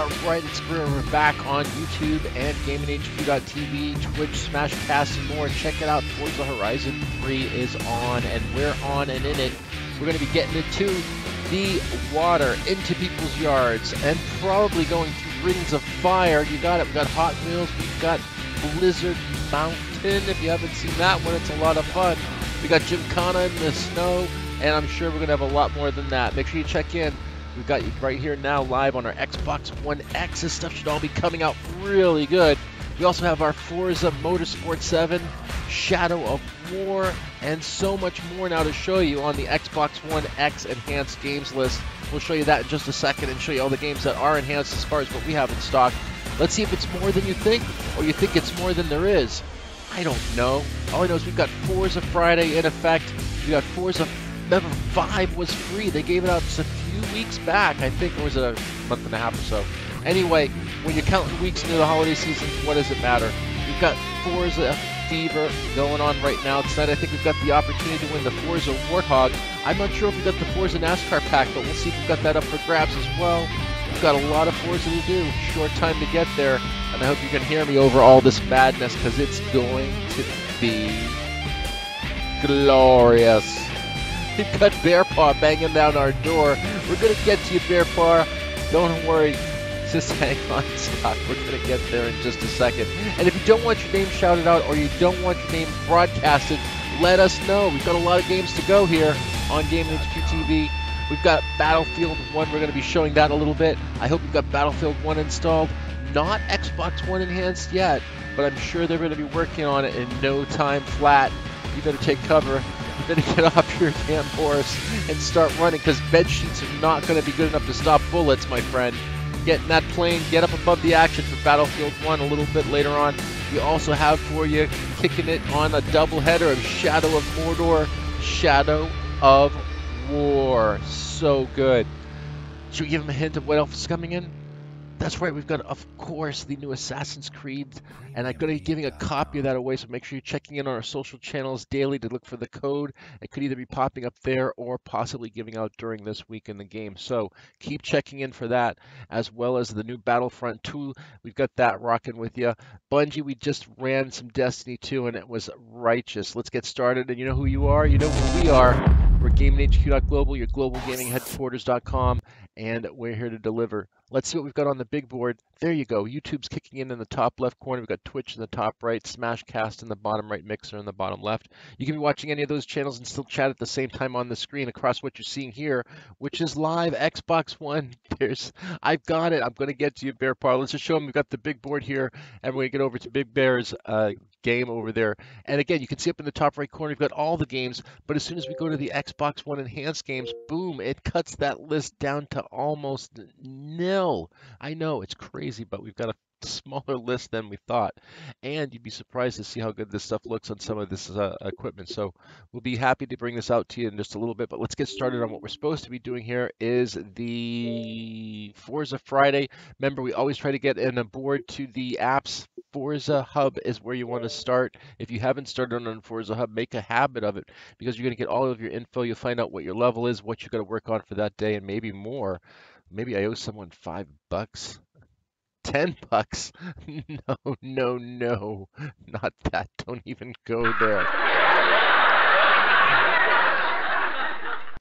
Alright, it's Greer. We're back on YouTube and GamingHQ.tv, Twitch, Smashcast, and more. Check it out. Forza Horizon 3 is on, and we're on and in it. We're going to be getting into the water, into people's yards, and probably going through rings of fire. You got it. We've got Hot Wheels. We've got Blizzard Mountain. If you haven't seen that one, it's a lot of fun. We got Gymkhana in the snow, and I'm sure we're going to have a lot more than that. Make sure you check in. We've got you right here now live on our Xbox One X. This stuff should all be coming out really good. We also have our Forza Motorsport 7, Shadow of War, and so much more now to show you on the Xbox One X Enhanced Games list. We'll show you that in just a second and show you all the games that are enhanced as far as what we have in stock. Let's see if it's more than you think, or you think it's more than there is. I don't know. All I know is we've got Forza Friday in effect. We got Forza 5 was free. They gave it out just a few weeks back, I think, or was it a month and a half or so? Anyway, when you're counting weeks into the holiday season, what does it matter? We've got Forza Fever going on right now. Tonight, I think we've got the opportunity to win the Forza WARTHOG. I'm not sure if we've got the Forza NASCAR pack, but we'll see if we've got that up for grabs as well. We've got a lot of Forza to do. Short time to get there, and I hope you can hear me over all this madness, because it's going to be glorious. We've got Bear Paw banging down our door. We're going to get to you, Bear Paw. Don't worry. Just hang on, stop. We're going to get there in just a second. And if you don't want your name shouted out or you don't want your name broadcasted, let us know. We've got a lot of games to go here on Gaming HQ TV. We've got Battlefield 1. We're going to be showing that a little bit. I hope you've got Battlefield 1 installed. Not Xbox One Enhanced yet, but I'm sure they're going to be working on it in no time flat. You better take cover. You better get off your damn horse and start running, because bed sheets are not going to be good enough to stop bullets, my friend. Get in that plane, get up above the action for Battlefield 1 a little bit later on. We also have for you, kicking it on a doubleheader of Shadow of Mordor, Shadow of War. So good. Should we give him a hint of what else is coming in? That's right, we've got, of course, the new Assassin's Creed, and I'm going to be giving a copy of that away, so make sure you're checking in on our social channels daily to look for the code. It could either be popping up there or possibly giving out during this week in the game. So keep checking in for that, as well as the new Battlefront 2. We've got that rocking with you. Bungie, we just ran some Destiny 2, and it was righteous. Let's get started, and you know who you are? You know who we are. We're GamingHQ.global, your global gaming headquarters.com, and we're here to deliver. Let's see what we've got on the big board. There you go. YouTube's kicking in the top left corner. We've got Twitch in the top right, Smashcast in the bottom right, Mixer in the bottom left. You can be watching any of those channels and still chat at the same time on the screen across what you're seeing here, which is live Xbox One. I've got it. I'm going to get to you, Bear Paw. Let's just show them we've got the big board here, and we're going to get over to Big Bear's game over there. And again, you can see up in the top right corner, we've got all the games, but as soon as we go to the Xbox One Enhanced games, boom, it cuts that list down to almost nil. I know, it's crazy, but we've got a smaller list than we thought, and you'd be surprised to see how good this stuff looks on some of this equipment. So we'll be happy to bring this out to you in just a little bit, but let's get started on what we're supposed to be doing here. Is the Forza Friday. Remember, we always try to get in aboard to the apps. Forza Hub is where you want to start. If you haven't started on Forza Hub, make a habit of it, because you're going to get all of your info. You'll find out what your level is, what you're going to work on for that day, and maybe more. Maybe I owe someone $5, $10. No, not that. Don't even go there.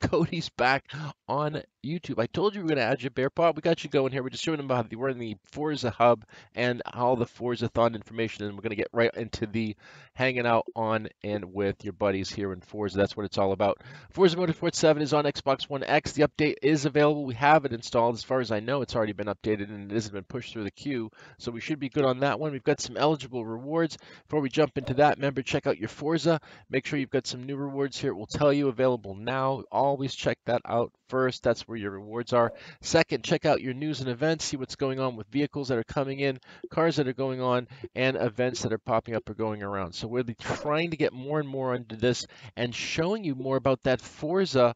Cody's back on YouTube. I told you we were going to add you, Bear Paw. We got you going here. We're just showing them how we're in the Forza Hub and all the Forza-thon information, and we're going to get right into the hanging out on and with your buddies here in Forza. That's what it's all about. Forza Motorsport 7 is on Xbox One X. The update is available. We have it installed. As far as I know, it's already been updated, and it hasn't been pushed through the queue, so we should be good on that one. We've got some eligible rewards. Before we jump into that, remember, check out your Forza. Make sure you've got some new rewards here. It will tell you available now. Always check that out first. That's where your rewards are. Second, check out your news and events. See what's going on with vehicles that are coming in, cars that are going on, and events that are popping up or going around. So we'll be trying to get more and more into this and showing you more about that Forza,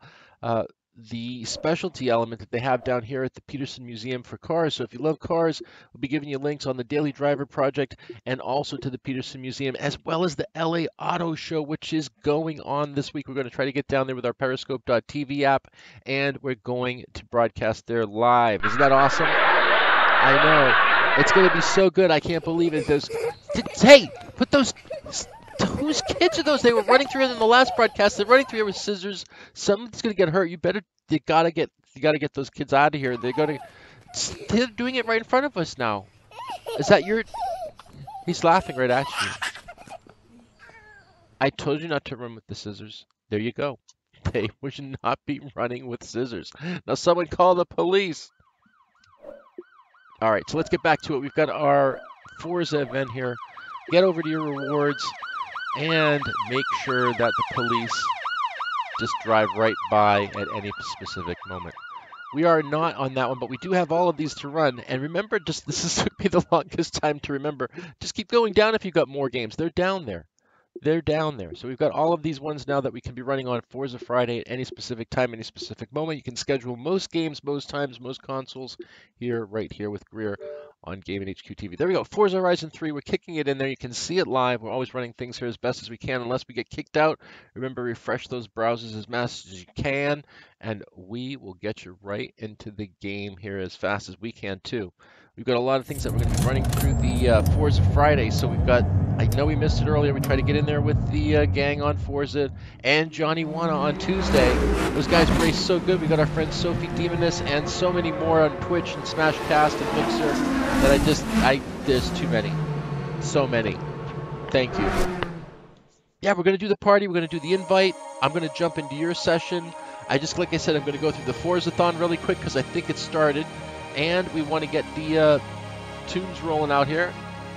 the specialty element that they have down here at the Peterson Museum for Cars. So if you love cars, we'll be giving you links on the Daily Driver Project and also to the Peterson Museum, as well as the LA Auto Show, which is going on this week. We're going to try to get down there with our Periscope.tv app, and we're going to broadcast there live. Isn't that awesome? I know. It's going to be so good. I can't believe it. Hey, put those. Whose kids are those? They were running through it in the last broadcast. They're running through here with scissors. Someone's going to get hurt. You gotta get those kids out of here. They're doing it right in front of us now. Is that your? He's laughing right at you. I told you not to run with the scissors. There you go. They should not be running with scissors. Now someone call the police. All right, so let's get back to it. We've got our Forza event here. Get over to your rewards and make sure that the police just drive right by at any specific moment. We are not on that one, but we do have all of these to run. And remember, this is took me the longest time to remember. Just keep going down if you've got more games. They're down there. They're down there. So we've got all of these ones now that we can be running on Forza Friday at any specific time, any specific moment. You can schedule most games, most times, most consoles right here with Greer on Gaming HQ TV. There we go. Forza Horizon 3. We're kicking it in there. You can see it live. We're always running things here as best as we can unless we get kicked out. Remember, refresh those browsers as fast as you can, and we will get you right into the game here as fast as we can, too. We've got a lot of things that we're going to be running through the Forza Friday. So we've got, I know we missed it earlier. We tried to get in there with the gang on Forza and Johnny Wanna on Tuesday. Those guys raced so good. We got our friend Sophie Demoness and so many more on Twitch and Smashcast and Mixer that there's too many. So many. Thank you. Yeah, we're going to do the party. We're going to do the invite. I'm going to jump into your session. Like I said, I'm going to go through the Forzathon really quick because I think it started. And we want to get the tunes rolling out here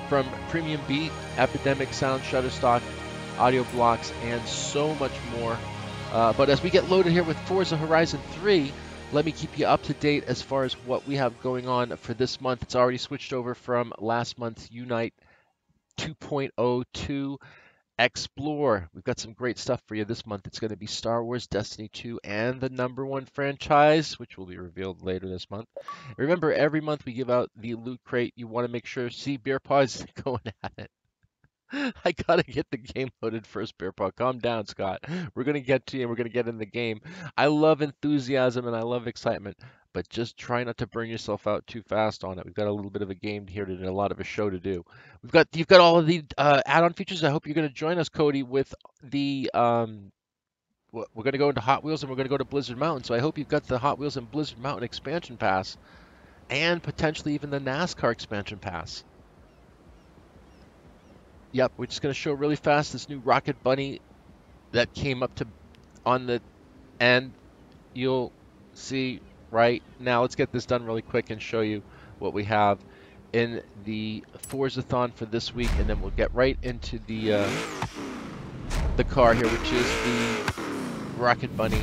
from Premium Beat, Epidemic Sound, Shutterstock, Audio Blocks, and so much more. But as we get loaded here with Forza Horizon 3, let me keep you up to date as far as what we have going on for this month. It's already switched over from last month's Unite 2.0 to Explore. We've got some great stuff for you this month. It's going to be Star Wars, Destiny 2, and the #1 franchise, which will be revealed later this month. Remember, every month we give out the Loot Crate. You want to make sure, see, Beer Paw's going at it. I gotta get the game loaded first, Beer Paw. Calm down, Scott. We're gonna get to you and we're gonna get in the game. I love enthusiasm and I love excitement, but just try not to burn yourself out too fast on it. We've got a little bit of a game here to do, a lot of a show to do. You've got all of the add-on features. I hope you're gonna join us, Cody, with the we're gonna go into Hot Wheels and we're gonna go to Blizzard Mountain. So I hope you've got the Hot Wheels and Blizzard Mountain expansion pass, and potentially even the NASCAR expansion pass. Yep, we're just going to show really fast this new Rocket Bunny that came up on the end. You'll see right now. Let's get this done really quick and show you what we have in the Forzathon for this week, and then we'll get right into the car here, which is the Rocket Bunny.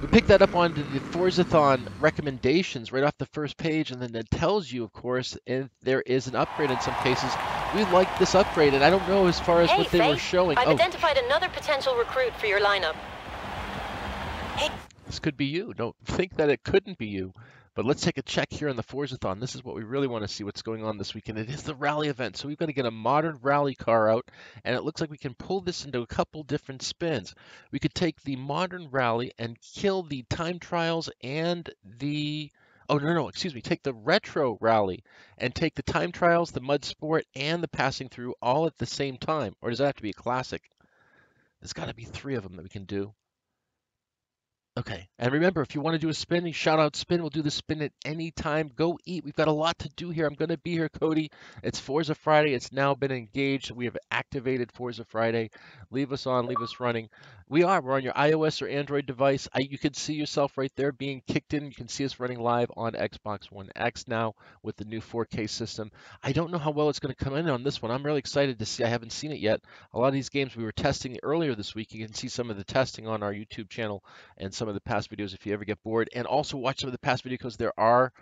We picked that up onto the Forzathon recommendations right off the first page, and then it tells you, of course, if there is an upgrade in some cases. We like this upgrade, and I don't know as far as what they were showing. I've identified another potential recruit for your lineup. Hey. This could be you. Don't think that it couldn't be you. But let's take a check here on the Forzathon. This is what we really want to see what's going on this weekend. It is the rally event, so we've got to get a modern rally car out, and it looks like we can pull this into a couple different spins. We could take the modern rally and kill the time trials and the... Oh, no, excuse me. Take the retro rally and take the time trials, the mud sport, and the passing through all at the same time. Or does that have to be a classic? There's got to be 3 of them that we can do. Okay, and remember, if you want to do a spin, shout out spin. We'll do the spin at any time. Go eat. We've got a lot to do here. I'm going to be here, Cody. It's Forza Friday. It's now been engaged. We have activated Forza Friday. Leave us on. Leave us running. We're on your iOS or Android device. You can see yourself right there being kicked in. You can see us running live on Xbox One X now with the new 4K system. I don't know how well it's going to come in on this one. I'm really excited to see. I haven't seen it yet. A lot of these games we were testing earlier this week. You can see some of the testing on our YouTube channel and some of the past videos if you ever get bored, and also watch some of the past videos because there are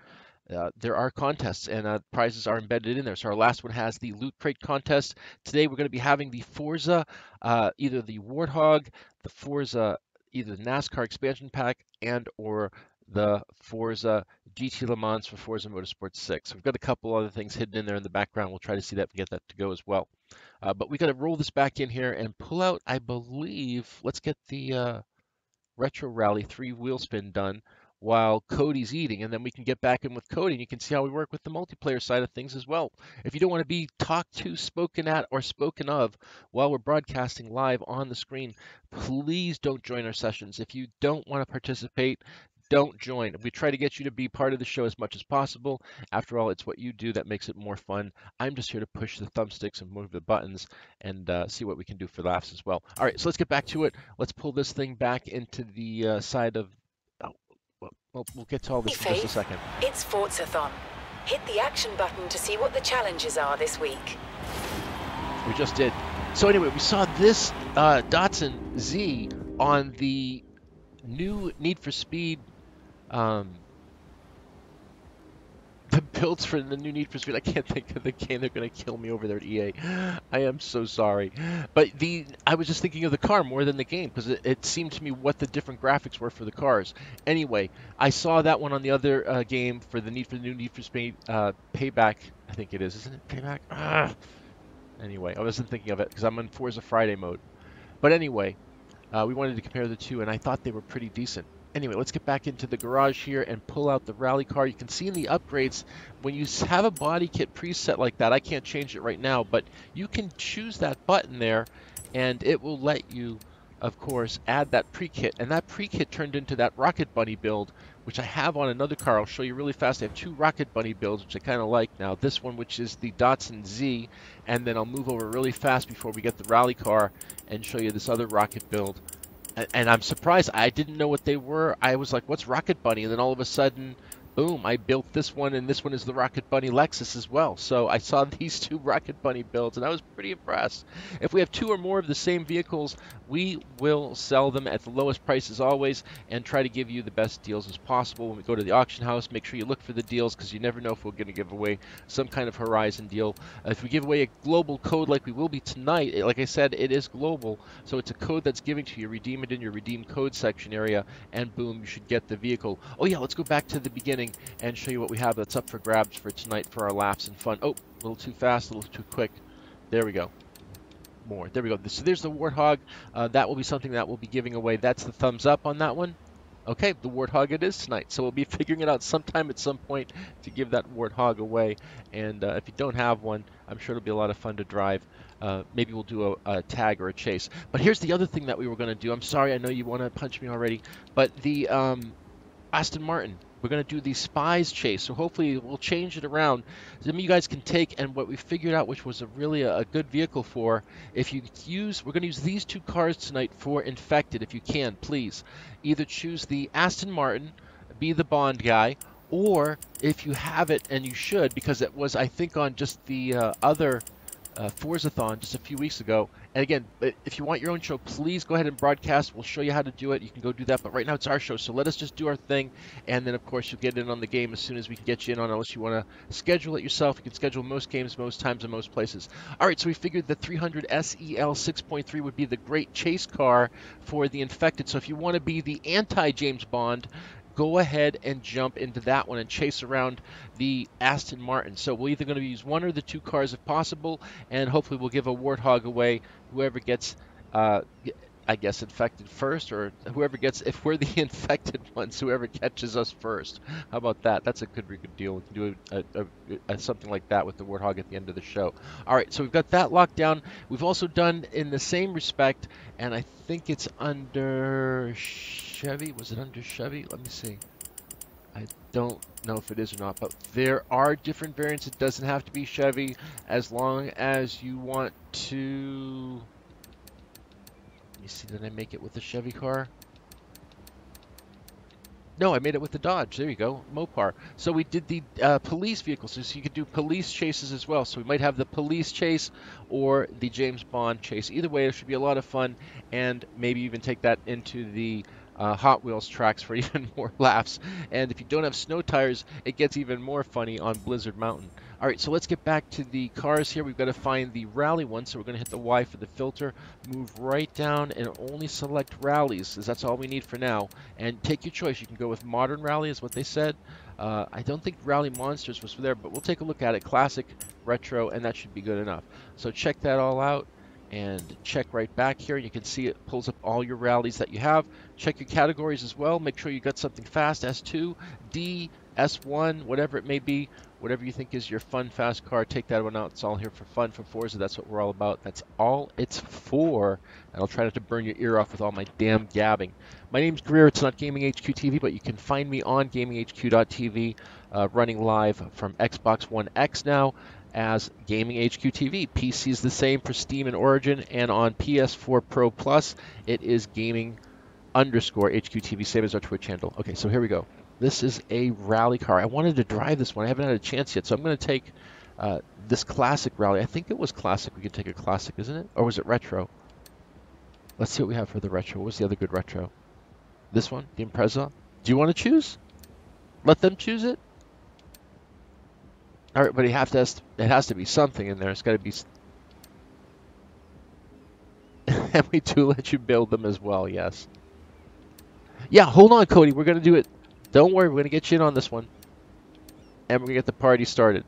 contests and prizes are embedded in there. So our last one has the Loot Crate contest. Today we're going to be having the Forza, either the Warthog, the Forza, either the NASCAR expansion pack, and or the Forza GT Le Mans for Forza Motorsport 6. So we've got a couple other things hidden in there in the background. We'll try to see that and get that to go as well. But we got to roll this back in here and pull out, I believe, let's get the Retro Rally 3 wheel spin done. while Cody's eating, and then we can get back in with Cody, and you can see how we work with the multiplayer side of things as well. If you don't want to be talked to, spoken at, or spoken of while we're broadcasting live on the screen, please don't join our sessions. If you don't want to participate, don't join. We try to get you to be part of the show as much as possible. After all, it's what you do that makes it more fun. I'm just here to push the thumbsticks and move the buttons and see what we can do for laughs as well. All right, so let's get back to it. Let's pull this thing back into the side of... Oh, well, we'll get to all this in just a second. It's Forzathon. Hit the action button to see what the challenges are this week. We just did. So anyway, we saw this Datsun Z on the new Need for Speed, the builds for the new Need for Speed. I can't think of the game. They're going to kill me over there at EA. I am so sorry. But I was just thinking of the car more than the game, because it seemed to me what the different graphics were for the cars. Anyway, I saw that one on the other game for the new Need for Speed Payback. I think it is. Isn't it Payback? Anyway, I wasn't thinking of it because I'm in Forza Friday mode. But anyway, we wanted to compare the two, and I thought they were pretty decent. Anyway, let's get back into the garage here and pull out the rally car. You can see in the upgrades, when you have a body kit preset like that, I can't change it right now, but you can choose that button there, and it will let you, of course, add that pre-kit. And that pre-kit turned into that Rocket Bunny build, which I have on another car. I'll show you really fast. I have two Rocket Bunny builds, which I kind of like now. This one, which is the Datsun Z, and then I'll move over really fast before we get the rally car and show you this other Rocket build. And I'm surprised. I didn't know what they were. I was like, what's Rocket Bunny? And then all of a sudden, boom, I built this one, and this one is the Rocket Bunny Lexus as well. So I saw these two Rocket Bunny builds, and I was pretty impressed. If we have two or more of the same vehicles, we will sell them at the lowest prices always and try to give you the best deals as possible. When we go to the auction house, make sure you look for the deals, because you never know if we're going to give away some kind of Horizon deal. If we give away a global code like we will be tonight, like I said, it is global, so it's a code that's given to you. Redeem it in your redeem code section area, and boom, you should get the vehicle. Oh yeah, let's go back to the beginning and show you what we have that's up for grabs for tonight for our laughs and fun. Oh, a little too fast, a little too quick. There we go. More. There we go. So there's the Warthog. That will be something that we'll be giving away. That's the thumbs up on that one. Okay, the Warthog it is tonight. So we'll be figuring it out sometime at some point to give that Warthog away. And if you don't have one, I'm sure it'll be a lot of fun to drive. Maybe we'll do a tag or a chase. But here's the other thing that we were going to do. I'm sorry, I know you want to punch me already. But the Aston Martin. We're going to do the Spies chase, so hopefully we'll change it around. Some of you guys can take, and what we figured out, which was really a good vehicle for, if you use, we're going to use these two cars tonight for Infected, if you can, please. Either choose the Aston Martin, be the Bond guy, or if you have it, and you should, because it was, I think, on just the other Forzathon just a few weeks ago. And again, if you want your own show, please go ahead and broadcast. We'll show you how to do it. You can go do that. But right now it's our show, so let us just do our thing. And then, of course, you'll get in on the game as soon as we can get you in on, unless you want to schedule it yourself. You can schedule most games, most times, and most places. All right, so we figured the 300 SEL 6.3 would be the great chase car for the Infected. So if you want to be the anti-James Bond, go ahead and jump into that one and chase around the Aston Martin. So we're either going to use one or the two cars if possible, and hopefully we'll give a Warthog away. Whoever gets, I guess, infected first, or whoever gets, if we're the infected ones, whoever catches us first. How about that? That's a good deal. We can do something like that with the Warthog at the end of the show. All right, so we've got that locked down. We've also done in the same respect, and I think it's under Chevy. Was it under Chevy? Let me see. I don't know if it is or not, but there are different variants. It doesn't have to be Chevy, as long as you want to... Let me see, did I make it with the Chevy car? No, I made it with the Dodge. There you go, Mopar. So we did the police vehicles, so you could do police chases as well. So we might have the police chase or the James Bond chase. Either way, it should be a lot of fun, and maybe even take that into the Hot Wheels tracks for even more laughs. And if you don't have snow tires, it gets even more funny on Blizzard Mountain. All right, so let's get back to the cars here. We've got to find the rally one, so we're going to hit the Y for the filter, move right down, and only select rallies, because that's all we need for now. And take your choice. You can go with modern rally, is what they said. I don't think Rally Monsters was there, but we'll take a look at it. Classic, retro, and that should be good enough. So check that all out. and check right back here. You can see it pulls up all your rallies that you have. Check your categories as well. Make sure you got something fast, S2, D, S1, whatever it may be. Whatever you think is your fun, fast car, take that one out. It's all here for fun, for Forza. That's what we're all about. That's all it's for. And I'll try not to burn your ear off with all my damn gabbing. My name's Greer. It's not Gaming HQ TV, but you can find me on GamingHQ.tv, running live from Xbox One X now as Gaming HQ TV. PC is the same for Steam and Origin, and on PS4 Pro Plus, it is Gaming _HQ TV, same as our Twitch handle. Okay, so here we go. This is a rally car. I wanted to drive this one. I haven't had a chance yet, so I'm going to take this classic rally. I think it was classic. We could take a classic, isn't it? Or was it retro? Let's see what we have for the retro. What was the other good retro? This one, the Impreza. Do you want to choose? Let them choose it? All right, but it has to be something in there. It's got to be... And we do let you build them as well, yes. Yeah, hold on, Cody. We're going to do it. Don't worry, we're going to get you in on this one. And we're going to get the party started.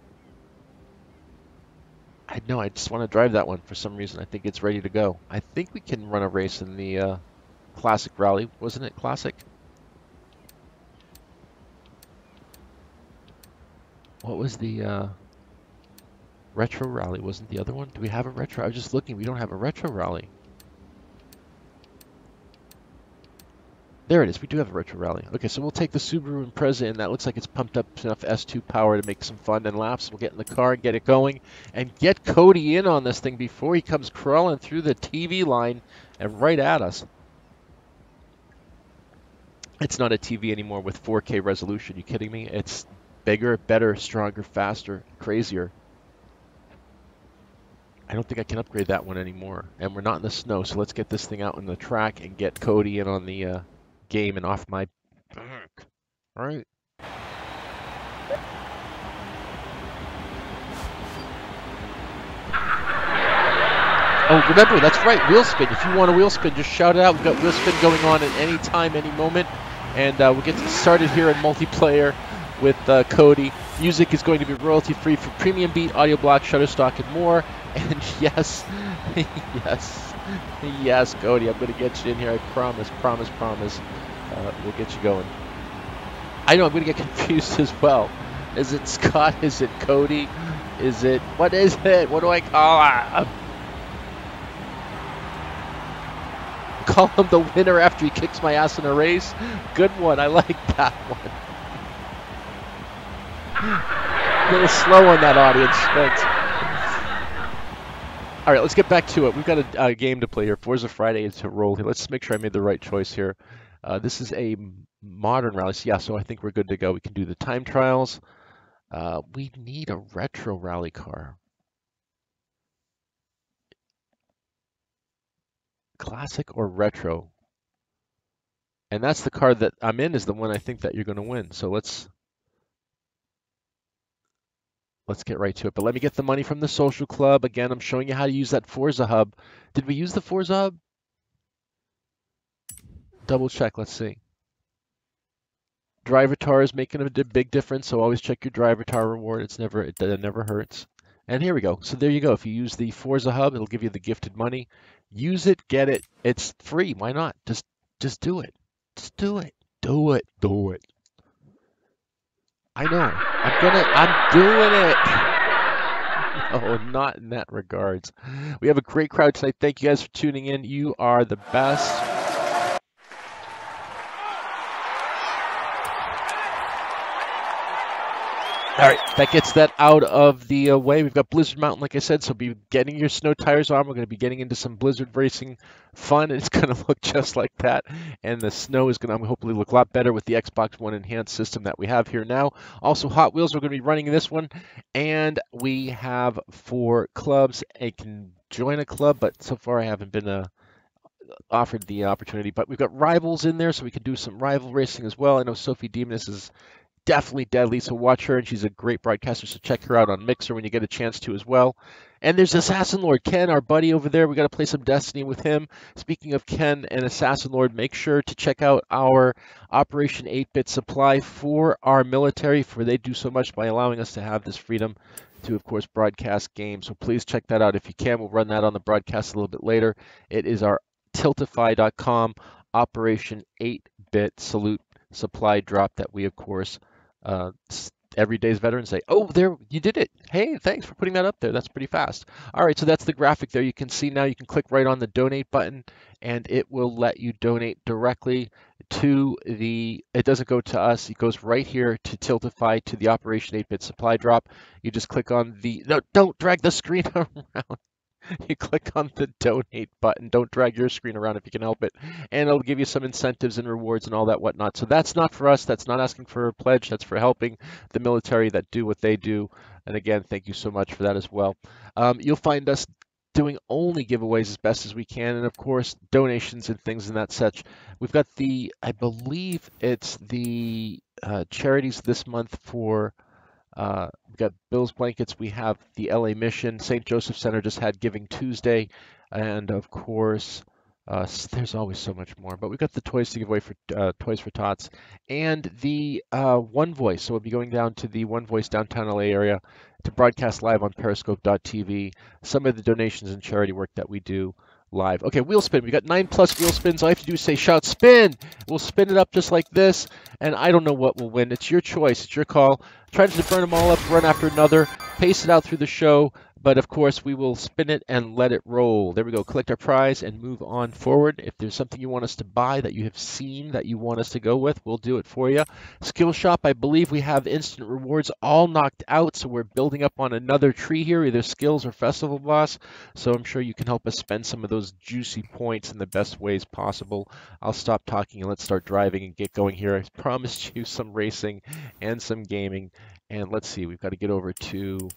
I know, I just want to drive that one for some reason. I think it's ready to go. I think we can run a race in the Classic Rally. Wasn't it Classic? What was the Retro Rally? Wasn't the other one? Do we have a Retro? I was just looking. We don't have a Retro Rally. There it is. We do have a Retro Rally. Okay, so we'll take the Subaru Impreza, and that looks like it's pumped up enough S2 power to make some fun and laps. We'll get in the car and get it going and get Cody in on this thing before he comes crawling through the TV line and right at us. It's not a TV anymore with 4K resolution. You kidding me? It's bigger, better, stronger, faster, crazier. I don't think I can upgrade that one anymore. And we're not in the snow, so let's get this thing out on the track and get Cody in on the game and off my back. All right. Oh, remember, that's right, wheel spin. If you want a wheel spin, just shout it out. We've got wheel spin going on at any time, any moment. And we'll get started here in multiplayer with Cody. Music is going to be royalty-free for Premium Beat, Audio Block, Shutterstock, and more. And yes, yes, Cody, I'm going to get you in here. I promise. We'll get you going. I know I'm going to get confused as well. Is it Scott? Is it Cody? Is it, what is it? What do I call it? Call him the winner after he kicks my ass in a race. Good one. I like that one. A little slow on that, audience. Thanks. All right, let's get back to it. We've got a game to play here. Forza Friday is to roll here. Let's make sure I made the right choice here. This is a modern rally. So, yeah, so I think we're good to go. We can do the time trials. We need a retro rally car. Classic or retro? And that's the car that I'm in is the one I think that you're going to win. So let's get right to it. But let me get the money from the social club. Again, I'm showing you how to use that Forza Hub. Did we use the Forza Hub? Double check. Let's see. Drivatar is making a big difference, so always check your Drivatar reward. It never hurts. And here we go. So there you go. If you use the Forza Hub, it'll give you the gifted money. Use it, get it. It's free. Why not? Just do it. Just do it. Do it. Do it. I know. I'm doing it. Oh, not in that regards. We have a great crowd tonight. Thank you guys for tuning in. You are the best. All right, that gets that out of the way. We've got Blizzard Mountain, like I said, so be getting your snow tires on. We're going to be getting into some Blizzard racing fun. It's going to look just like that, and the snow is going to hopefully look a lot better with the Xbox One enhanced system that we have here now. Also, Hot Wheels, we're going to be running this one, and we have 4 clubs. I can join a club, but so far I haven't been offered the opportunity. But we've got rivals in there, so we can do some rival racing as well. I know Sophie Demoness is definitely deadly, so watch her, and she's a great broadcaster, so check her out on Mixer when you get a chance to as well. And there's Assassin Lord Ken, our buddy over there. We got to play some Destiny with him. Speaking of Ken and Assassin Lord, make sure to check out our Operation 8-Bit Supply for our military, for they do so much by allowing us to have this freedom to, of course, broadcast games. So please check that out if you can. We'll run that on the broadcast a little bit later. It is our tiltify.com Operation 8-bit salute supply drop that we, of course, every day's Veterans Day. Oh, there, you did it. Hey, thanks for putting that up there. That's pretty fast. All right, so that's the graphic there. You can see now you can click right on the donate button and it will let you donate directly to the, it doesn't go to us, it goes right here to Tiltify, to the Operation 8-bit supply drop. You just click on the, no, don't drag the screen around. You click on the donate button. Don't drag your screen around if you can help it. And it'll give you some incentives and rewards and all that whatnot. So that's not for us. That's not asking for a pledge. That's for helping the military that do what they do. And again, thank you so much for that as well. You'll find us doing only giveaways as best as we can. And of course, donations and things and that such. We've got the, I believe it's the charities this month for we've got Bill's Blankets, we have the LA Mission, St. Joseph Center just had Giving Tuesday, and of course, there's always so much more. But we've got the toys to give away for Toys for Tots, and the One Voice. So we'll be going down to the One Voice downtown LA area to broadcast live on Periscope.tv. Some of the donations and charity work that we do live. Okay, wheel spin. We got 9+ wheel spins. All you have to do is say shout spin. We'll spin it up just like this, and I don't know what will win. It's your choice. It's your call. Try to burn them all up, run after another, pace it out through the show, but of course we will spin it and let it roll. There we go. Collect our prize and move on forward. If there's something you want us to buy that you have seen that you want us to go with, we'll do it for you. Skill Shop, I believe we have instant rewards all knocked out, so we're building up on another tree here, either skills or festival boss. So I'm sure you can help us spend some of those juicy points in the best ways possible. I'll stop talking and let's start driving and get going here. I promised you some racing and some gaming. And let's see, we've got to get over to,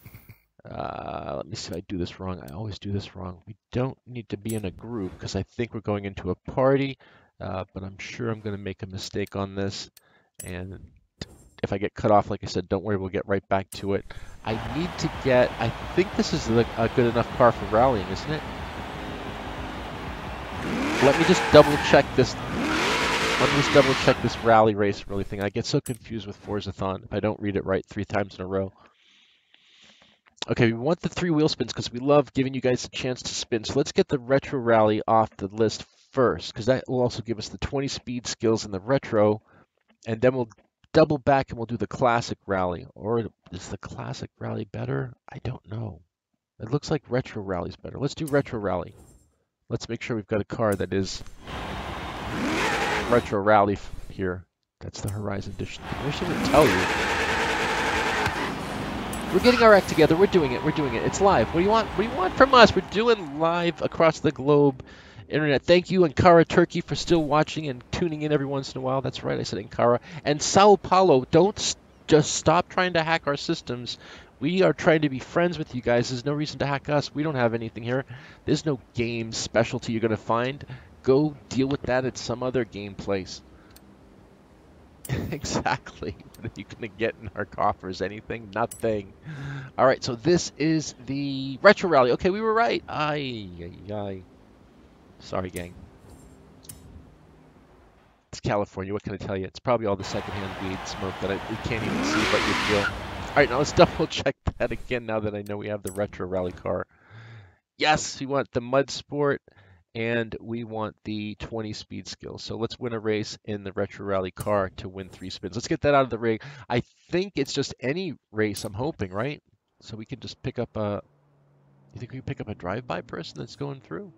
let me see if I do this wrong. I always do this wrong. We don't need to be in a group because I think we're going into a party, but I'm sure I'm going to make a mistake on this. And if I get cut off, like I said, don't worry, we'll get right back to it. I need to get, I think this is a good enough car for rallying, isn't it? Let me just double check this. Let me just double check this rally race really thing. I get so confused with Forzathon if I don't read it right 3 times in a row. Okay, we want the 3 wheel spins because we love giving you guys a chance to spin. So let's get the retro rally off the list first because that will also give us the 20 speed skills in the retro. And then we'll double back and we'll do the classic rally. Or is the classic rally better? I don't know. It looks like retro rally's better. Let's do retro rally. Let's make sure we've got a car that is retro rally here. That's the Horizon edition. I wish I would tell you. We're getting our act together. We're doing it. We're doing it. It's live. What do you want? What do you want from us? We're doing live across the globe internet. Thank you, Ankara, Turkey, for still watching and tuning in every once in a while. That's right. I said Ankara. And Sao Paulo, don't just stop trying to hack our systems. We are trying to be friends with you guys. There's no reason to hack us. We don't have anything here. There's no game specialty you're going to find. Go deal with that at some other game place. Exactly. What are you going to get in our coffers? Anything? Nothing. All right, so this is the retro rally. Okay, we were right. Aye. Sorry, gang. It's California. What can I tell you? It's probably all the secondhand weed smoke that you can't even see, but you feel. All right, now let's double check that again now that I know we have the retro rally car. Yes, we want the mud sport. And we want the 20 speed skills. So let's win a race in the retro rally car to win 3 spins. Let's get that out of the rig. I think it's just any race, I'm hoping, right? So we can just pick up a, you think we can pick up a drive-by person that's going through?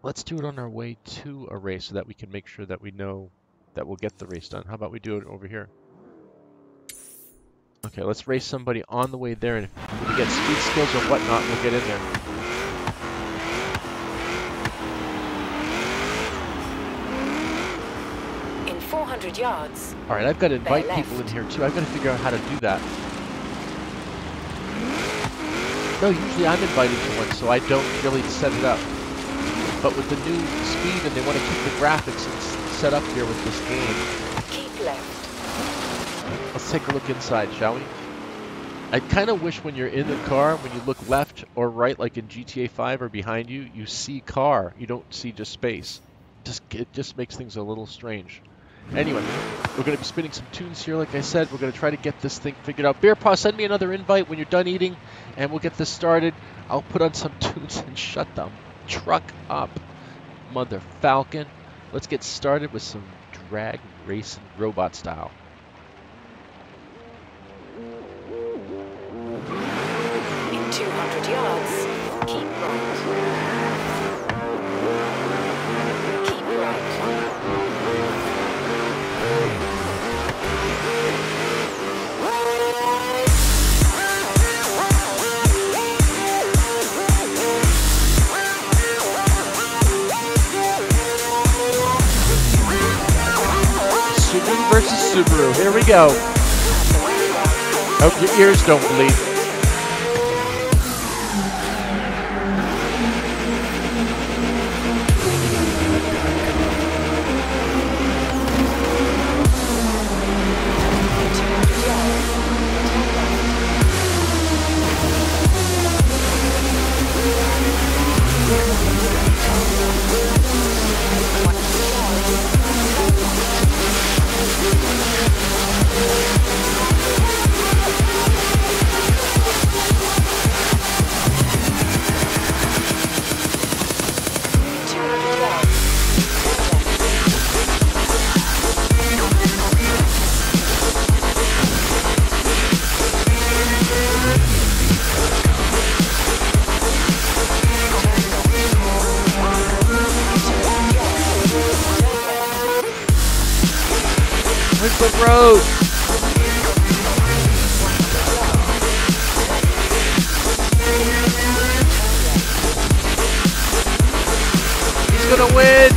Let's do it on our way to a race so that we can make sure that we know that we'll get the race done. How about we do it over here? Okay, let's race somebody on the way there, and if we get speed skills or whatnot, we'll get in there. In 400 yards. All right, I've got to invite people in here too. I've got to figure out how to do that. No, usually I'm invited to one, so I don't really set it up. But with the new speed, and they want to keep the graphics set up here with this game. Keep left. Let's take a look inside, shall we? I kind of wish when you're in the car, when you look left or right, like in GTA 5 or behind you, you see car. You don't see just space. It just makes things a little strange. Anyway, we're going to be spinning some tunes here. Like I said, we're going to try to get this thing figured out. Bear Paw, send me another invite when you're done eating, and we'll get this started. I'll put on some tunes and shut the truck up, Mother Falcon. Let's get started with some drag racing robot style. In 200 yards, keep right. Keep right. Subaru versus Subaru. Here we go. Hope your ears don't bleed. Where's the road? He's gonna win!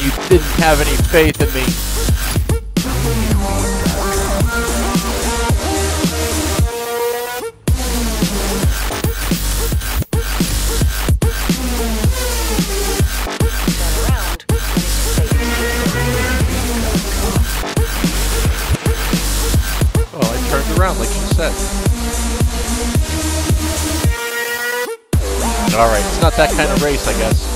You didn't have any faith in me. Around like she said. Alright, it's not that kind of race, I guess.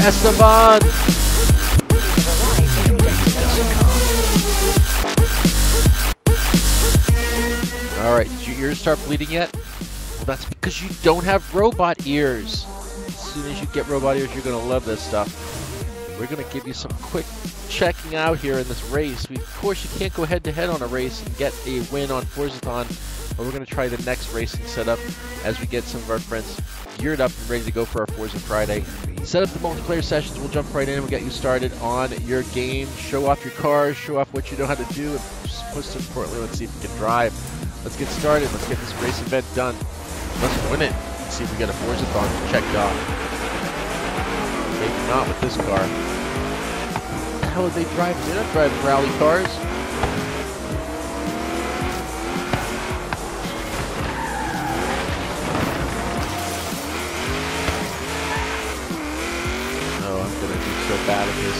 Esteban! Alright, did your ears start bleeding yet? Well, that's because you don't have robot ears. As soon as you get robot ears, you're going to love this stuff. We're going to give you some quick checking out here in this race. Of course, you can't go head-to-head on a race and get a win on Forzathon, but we're going to try the next racing setup as we get some of our friends geared up and ready to go for our Forza Friday. Set up the multiplayer sessions. We'll jump right in and we'll get you started on your game. Show off your cars, show off what you know how to do, and most importantly, let's see if you can drive. Let's get started. Let's get this race event done. Let's win it. Let's see if we get a Forza-thon checked off. Maybe not with this car. What the hell are they driving? They're not driving rally cars. Oh, I'm gonna do so bad at this.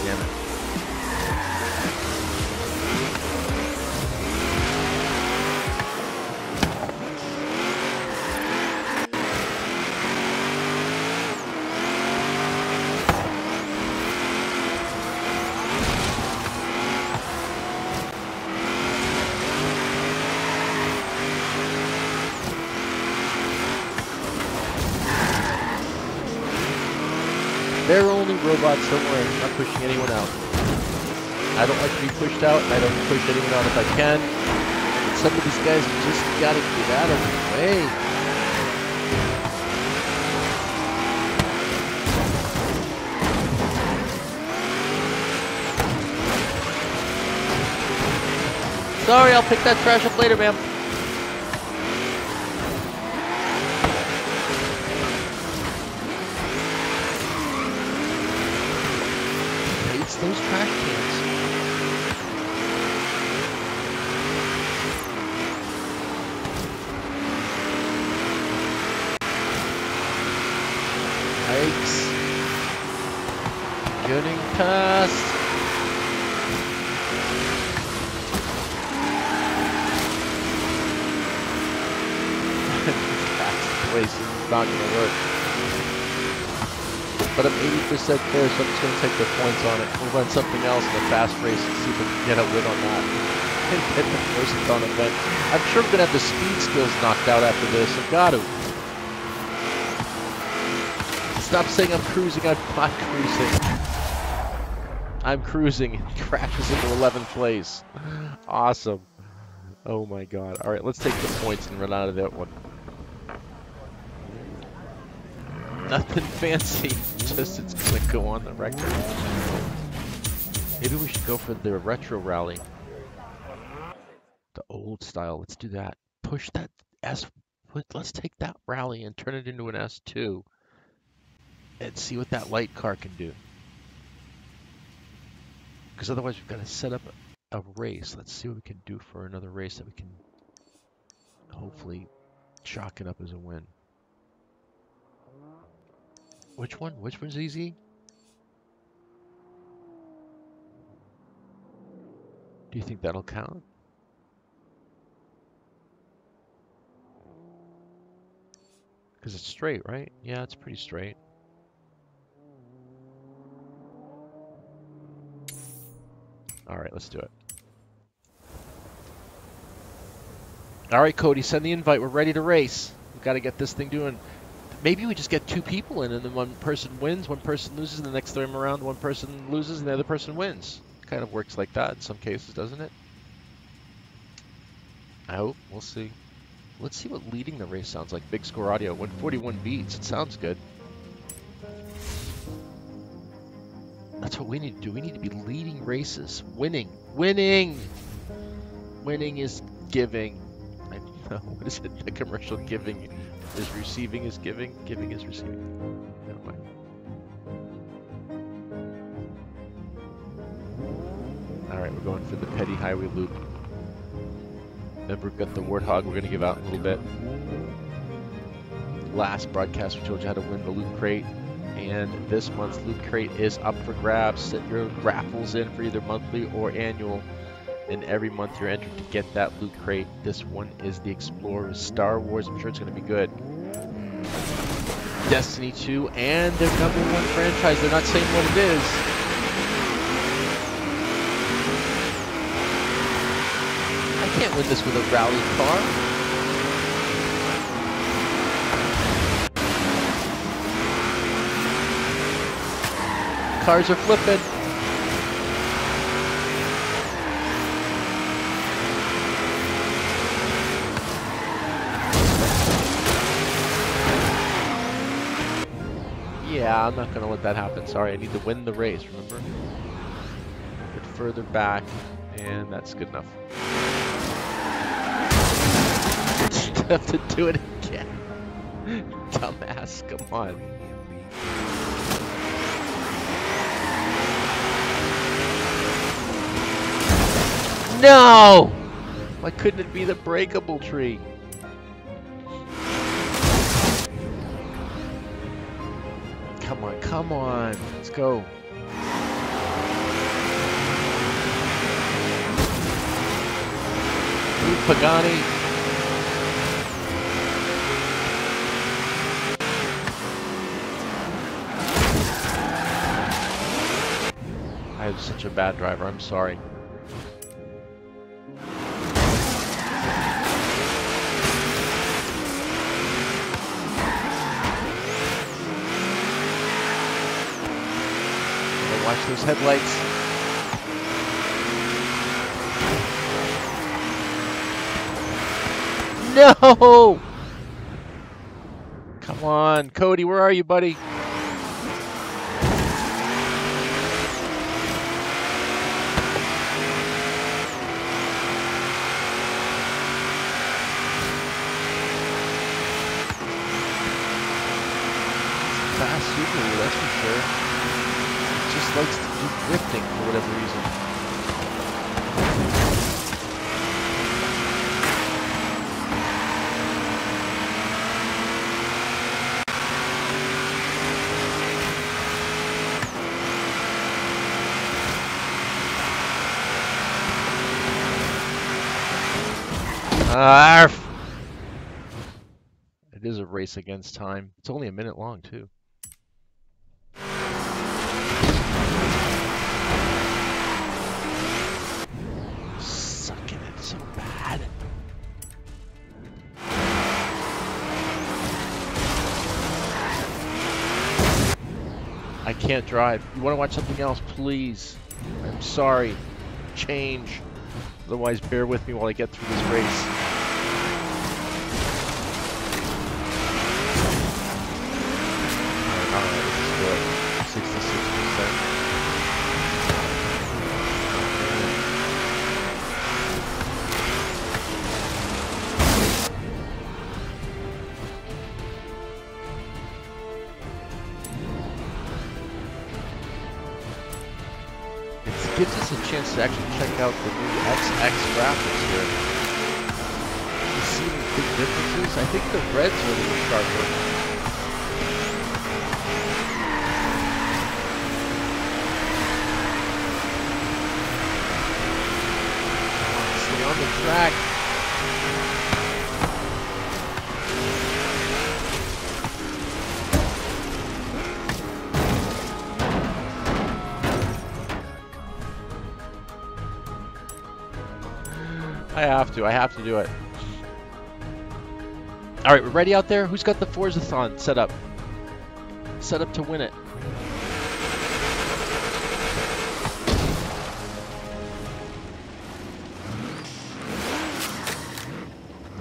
Damn it. They're only robots, don't worry, I'm not pushing anyone out. I don't like to be pushed out, and I don't push anyone out if I can. But some of these guys just gotta get out of the way. Sorry, I'll pick that trash up later, ma'am. Those trash cans. Yikes. Getting past. That's the place. It's not going to work. But I'm 80% there, so I'm just going to take the points on it. We'll run something else in a fast race and see if we can get a win on that. And get the Forza-thon event. I'm sure I'm going to have the speed skills knocked out after this. I've got to. Stop saying I'm cruising. I'm not cruising. I'm cruising. It crashes into 11th place. Awesome. Oh my god. Alright, let's take the points and run out of that one. Nothing fancy, just it's gonna go on the record. Maybe we should go for the retro rally. The old style, let's do that. Push that let's take that rally and turn it into an S2. And see what that light car can do. Because otherwise we've got to set up a race. Let's see what we can do for another race that we can hopefully chalk it up as a win. Which one? Which one's easy? Do you think that'll count? Because it's straight, right? Yeah, it's pretty straight. Alright, let's do it. Alright, Cody, send the invite. We're ready to race. We've got to get this thing doing. Maybe we just get two people in and then one person wins, one person loses, and the next time around one person loses and the other person wins. Kind of works like that in some cases, doesn't it? I hope. We'll see. Let's see what leading the race sounds like. Big Score Audio, 141 beats. It sounds good. That's what we need to do. We need to be leading races. Winning. Winning! Winning is giving. I know. What is it? The commercial giving is receiving is giving. Giving is receiving. Never mind. Alright, we're going for the Petty Highway Loop. Remember, we've got the Warthog we're going to give out in a little bit. Last broadcast, we told you how to win the Loot Crate. And this month's Loot Crate is up for grabs. Set your raffles in for either monthly or annual. And every month you're entered to get that Loot Crate. This one is the Explorer Star Wars. I'm sure it's going to be good. Destiny 2 and their #1 franchise. They're not saying what it is. I can't win this with a rally car. Cars are flipping. Yeah, I'm not going to let that happen. Sorry, I need to win the race, remember? A bit further back, and that's good enough. don't have to do it again. Dumbass, come on. No! Why couldn't it be the breakable tree? Come on, come on. Let's go. Move, Pagani. I am such a bad driver, I'm sorry. Watch those headlights. No! Come on, Cody, where are you, buddy? Fast Subaru, that's for sure. Just likes to do drifting for whatever reason. Arf! It is a race against time. It's only a minute long, too. Sucking it so bad. I can't drive. You want to watch something else, please? I'm sorry. Change. Otherwise, bear with me while I get through this race. Alright, this is good. 66%. Gives us a chance to actually check out the new XX graphics here. You see any big differences? I think the reds are a little sharper. Stay on the track. I have to do it. Alright, we're ready out there? Who's got the Forza-thon set up? Set up to win it.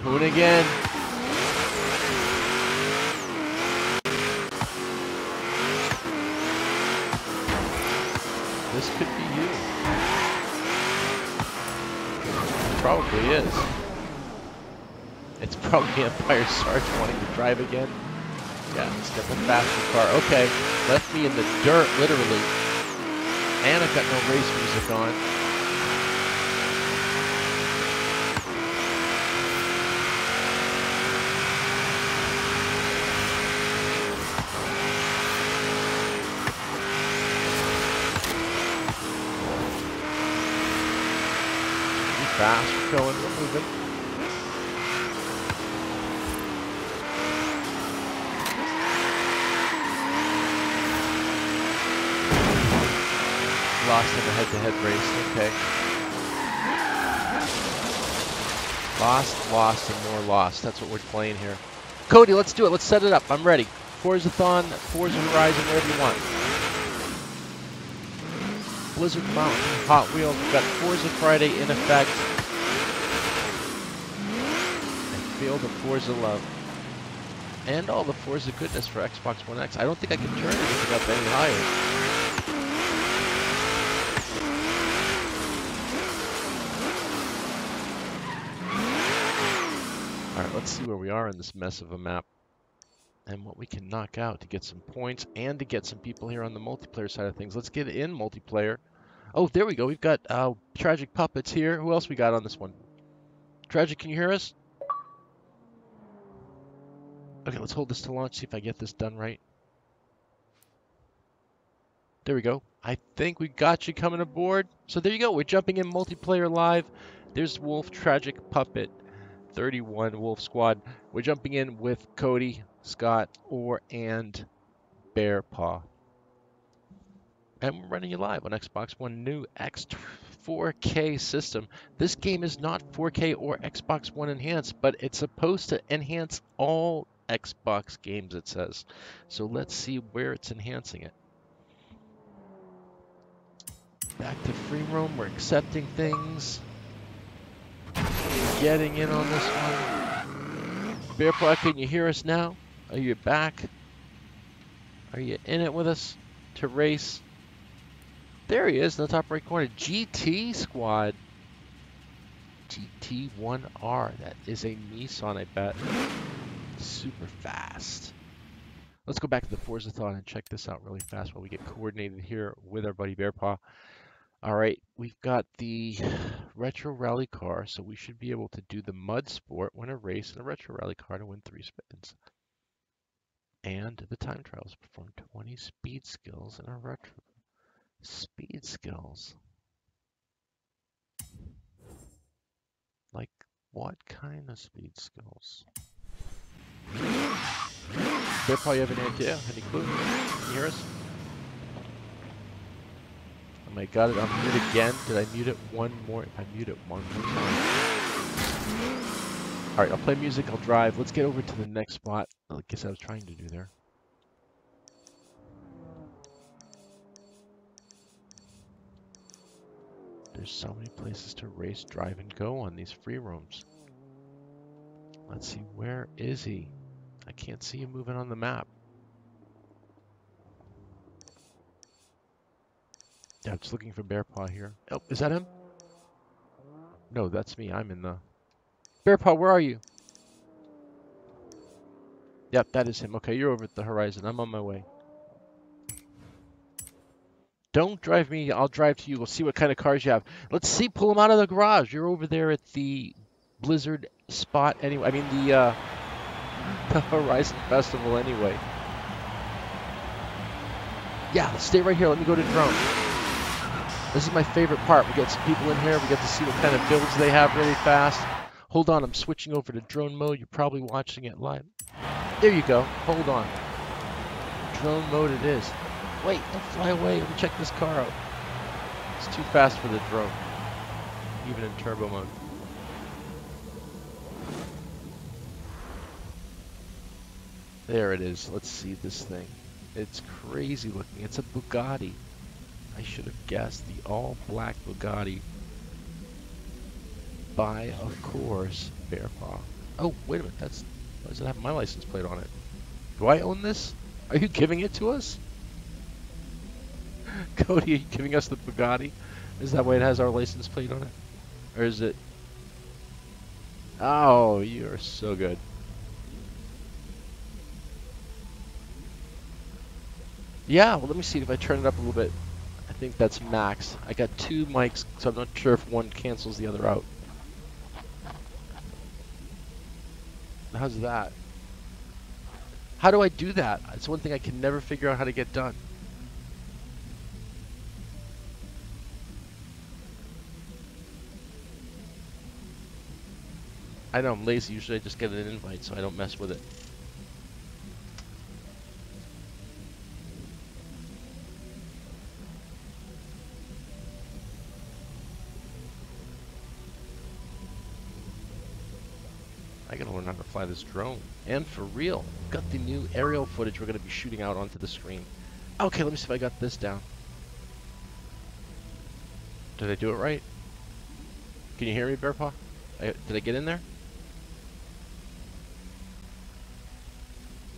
Moon again. This could be you. Probably is. It's probably Empire Sergeant wanting to drive again. Yeah, let's get the faster car. Okay, left me in the dirt, literally. And I've got no race music on. Fast, we're going, we're moving. Lost in the head-to-head race, okay. Lost, and more lost. That's what we're playing here. Cody, let's do it. Let's set it up. I'm ready. Forza-thon, Forza Horizon, whatever you want. Blizzard Mountain, Hot Wheels, we've got Forza Friday in effect. And Field of Forza Love. And all the Forza goodness for Xbox One X. I don't think I can turn anything up any higher. Alright, Let's see where we are in this mess of a map and what we can knock out to get some points and to get some people here on the multiplayer side of things. Let's get in multiplayer. Oh, there we go. We've got Tragic Puppets here. Who else we got on this one? Tragic, can you hear us? Okay, let's hold this to launch, see if I get this done right. There we go. I think we got you coming aboard. So there you go. We're jumping in multiplayer live. There's Wolf, Tragic Puppet, 31 Wolf Squad. We're jumping in with Cody, Scott, and Bear Paw. And we're running you live on Xbox One new X 4K system. This game is not 4K or Xbox One enhanced, but it's supposed to enhance all Xbox games, it says. So let's see where it's enhancing it. Back to free roam, we're accepting things. Getting in on this one. Bear Paw, can you hear us now? Are you back? Are you in it with us to race? There he is in the top right corner. GT Squad. GT1R. That is a Nissan, I bet. Super fast. Let's go back to the Forza-thon and check this out really fast while we get coordinated here with our buddy Bear Paw. All right, we've got the retro rally car, so we should be able to do the mud sport, win a race in a retro rally car to win 3 spins. And the time trials, perform 20 speed skills in a retro. Speed skills. Like what kind of speed skills? Bear Paw, you have any idea? Any clue? Can you hear us? Oh my god, I'm mute again. Did I mute it one more? If I mute it one more time. Alright, I'll play music, I'll drive. Let's get over to the next spot. I guess I was trying to do there. There's so many places to race, drive, and go on these free roams. Let's see, where is he? I can't see him moving on the map. Yeah, I'm just looking for Bear Paw here. Oh, is that him? No, that's me. I'm in the... Bear Paw, where are you? Yep, that is him. Okay, you're over at the horizon. I'm on my way. Don't drive me. I'll drive to you. We'll see what kind of cars you have. Let's see. Pull them out of the garage. You're over there at the Blizzard spot anyway. I mean, the Horizon Festival anyway. Yeah, stay right here. Let me go to drone. This is my favorite part. We get some people in here. We get to see what kind of builds they have really fast. Hold on. I'm switching over to drone mode. You're probably watching it live. There you go. Hold on. Drone mode it is. Wait, don't fly away. Let me check this car out. It's too fast for the drone, even in turbo mode. There it is. Let's see this thing. It's crazy looking. It's a Bugatti. I should have guessed. The all-black Bugatti. By, of course, Bear Paw. Oh, wait a minute. Why does it have my license plate on it? Do I own this? Are you giving it to us? Cody, are you giving us the Bugatti? Is that why it has our license plate on it? Or is it... Oh, you are so good. Yeah, well, let me see if I turn it up a little bit. I think that's max. I got 2 mics, so I'm not sure if one cancels the other out. How's that? How do I do that? It's one thing I can never figure out how to get done. I know, I'm lazy. Usually I just get an invite, so I don't mess with it. I gotta learn how to fly this drone. And for real. Got the new aerial footage we're gonna be shooting out onto the screen. Okay, let me see if I got this down. Did I do it right? Can you hear me, Bear Paw? Did I get in there?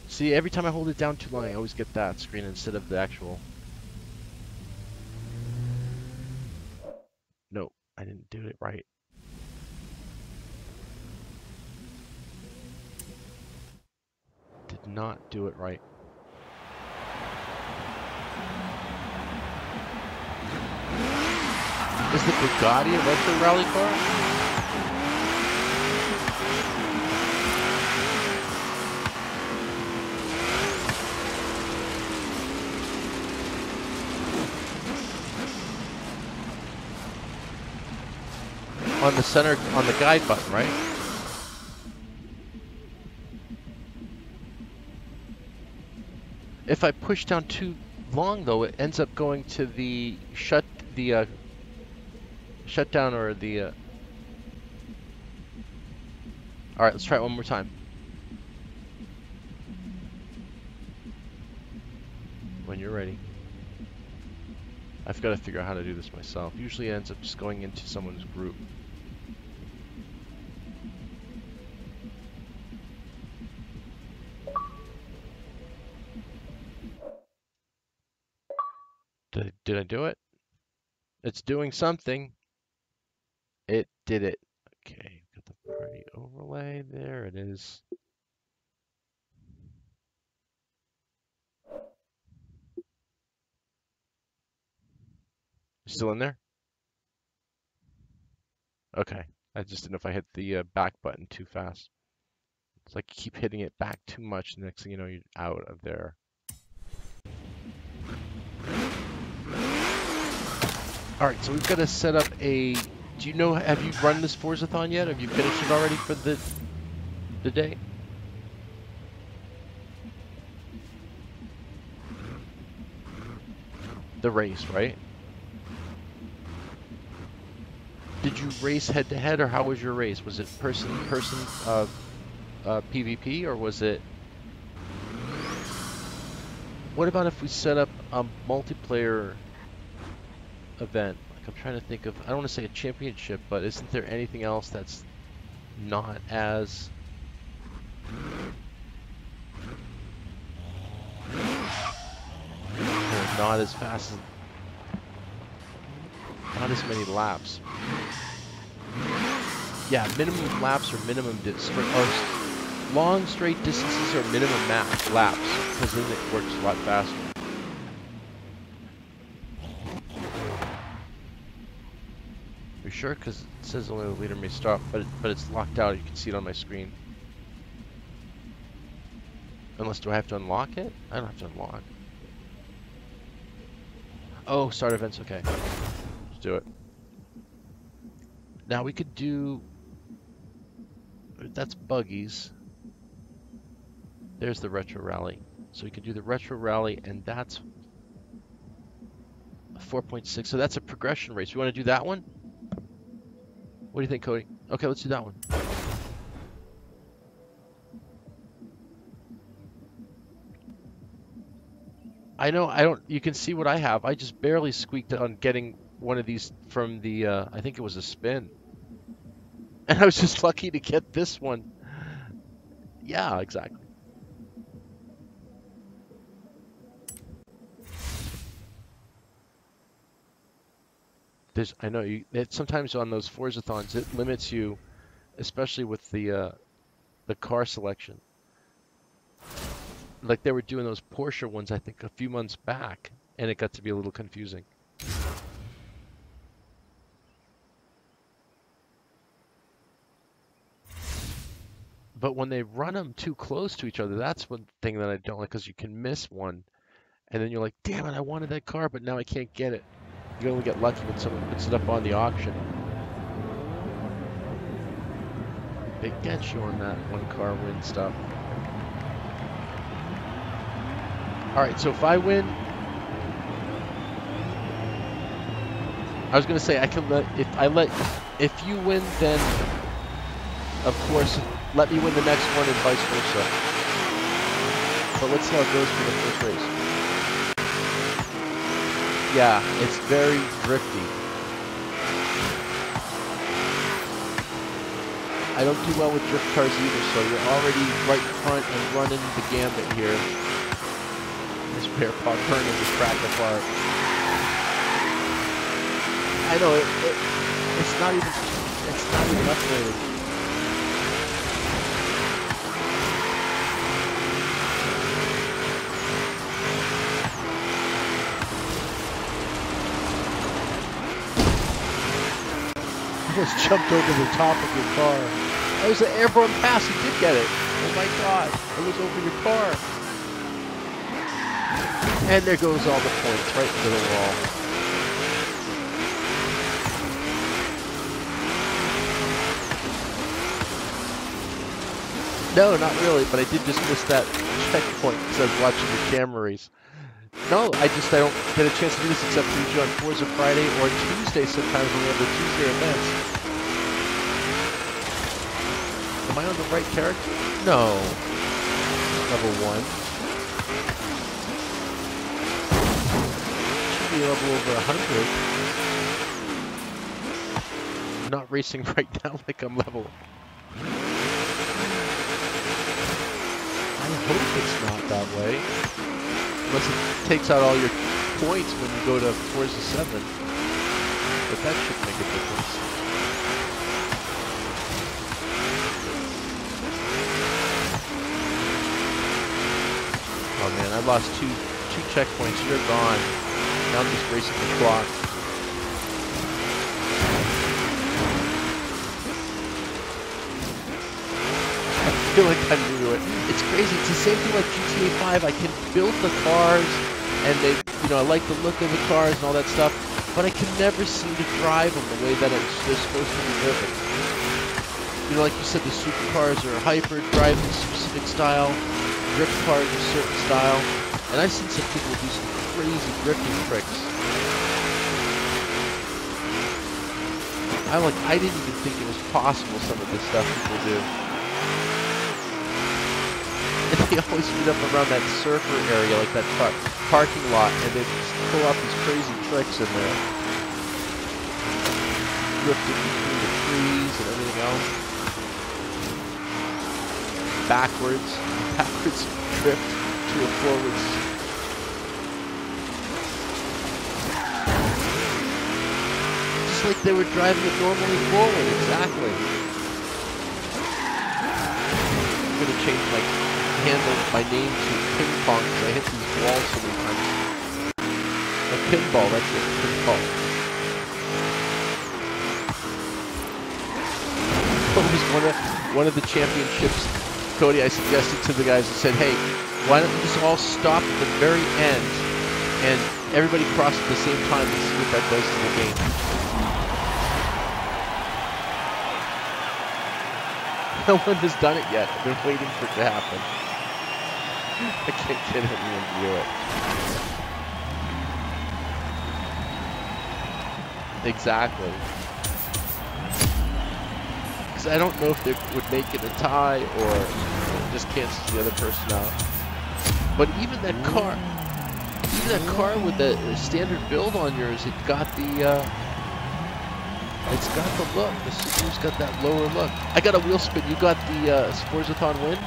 See, every time I hold it down too long, I always get that screen instead of the actual... No, I didn't do it right. not do it right. Is the Bugatti a retro rally car? On the center, on the guide button, right? If I push down too long, though, it ends up going to the shutdown or the. All right, let's try it one more time. When you're ready. I've got to figure out how to do this myself. Usually it ends up just going into someone's group. Did I do it? It's doing something. It did it. Okay, got the party overlay. There it is. Still in there? Okay. I just didn't know if I hit the back button too fast. It's like you keep hitting it back too much. The next thing you know, you're out of there. All right, so we've got to set up a. Do you know? Have you run this Forzathon yet? Have you finished it already for the day? The race, right? Did you race head to head, or how was your race? Was it person PvP, or was it? What about if we set up a multiplayer event? Like, I'm trying to think of. I don't want to say a championship, but isn't there anything else that's not as not as fast as, not as many laps? Yeah, minimum laps or minimum long straight distances or minimum laps, because then it works a lot faster. You sure? Because it says only the leader may stop, but it's locked out. You can see it on my screen. Unless, do I have to unlock it? I don't have to unlock. Oh, start events. Okay, let's do it. Now we could do. That's buggies. There's the retro rally. So we could do the retro rally, and that's 4.6. So that's a progression race. We want to do that one? What do you think, Cody? Okay, let's do that one. I know, I don't, you can see what I have. I just barely squeaked on getting one of these from the, I think it was a spin. And I was just lucky to get this one. Yeah, exactly. I know sometimes on those Forzathons it limits you, especially with the car selection. Like they were doing those Porsche ones, I think, a few months back, and it got to be a little confusing. But when they run them too close to each other, that's one thing that I don't like, because you can miss one, and then you're like, damn it, I wanted that car, but now I can't get it. You only get lucky when someone puts it up on the auction. They get you on that one car win stuff. Alright, so if I win, I was gonna say I can if you win, then of course let me win the next one and vice versa. But let's see how it goes for the first race. Yeah, it's very drifty. I don't do well with drift cars either, so you're already right in front and running the gambit here. This bear paw burning the track apart. I know it's not even upgraded. almost jumped over the top of your car. That was an airborne pass. You did get it. Oh my god. It was over your car. And there goes all the points right into the wall. No, not really, but I did just miss that checkpoint because I was watching the camera race. No, I don't get a chance to do this except for usually on Forza Friday or Tuesday sometimes when we have the Tuesday events. Am I on the right character? No. Level 1. Should be level over 100. I'm not racing right now like I'm level. I hope it's not that way. Unless it takes out all your points when you go to Forza 7. But that should make a difference. Oh man, I lost two checkpoints. You're gone. Now I'm just racing the clock. I feel like I'm new to it. It's crazy. It's the same thing like GTA 5. I can build the cars, and they, I like the look of the cars and all that stuff, but I can never seem to drive them the way that they're supposed to be driven. Like you said, the supercars are hyper, driving a specific style, drift cars a certain style, and I've seen some people do some crazy drifting tricks. I didn't even think it was possible, some of the stuff people do. And they always meet up around that surfer area, like that parking lot, and they just pull out these crazy tricks in there. Drifting between the trees and everything else. Backwards drift to a forwards. Just like they were driving it normally forward, exactly. I'm gonna change my name to ping pong because I hit these walls so many times. A pinball, that's it, pinball. What was one of the championships, Cody, I suggested to the guys and said, hey, why don't we just all stop at the very end and everybody cross at the same time and see what that does to the game. No one has done it yet. I've been waiting for it to happen. I can't get anyone to do it. Exactly. Because I don't know if they would make it a tie or just cancel the other person out. But even that car with the standard build on yours, it's got the look. The Subaru's got that lower look. I got a wheel spin. You got the Forzathon win?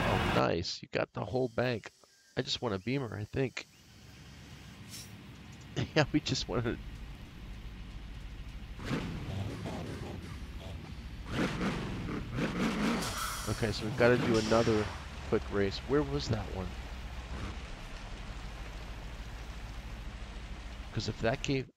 Oh, nice. You got the whole bank. I just want a Beamer, I think. Yeah, we just wanted... Okay, so we've got to do another quick race. Where was that one? Because if that gave...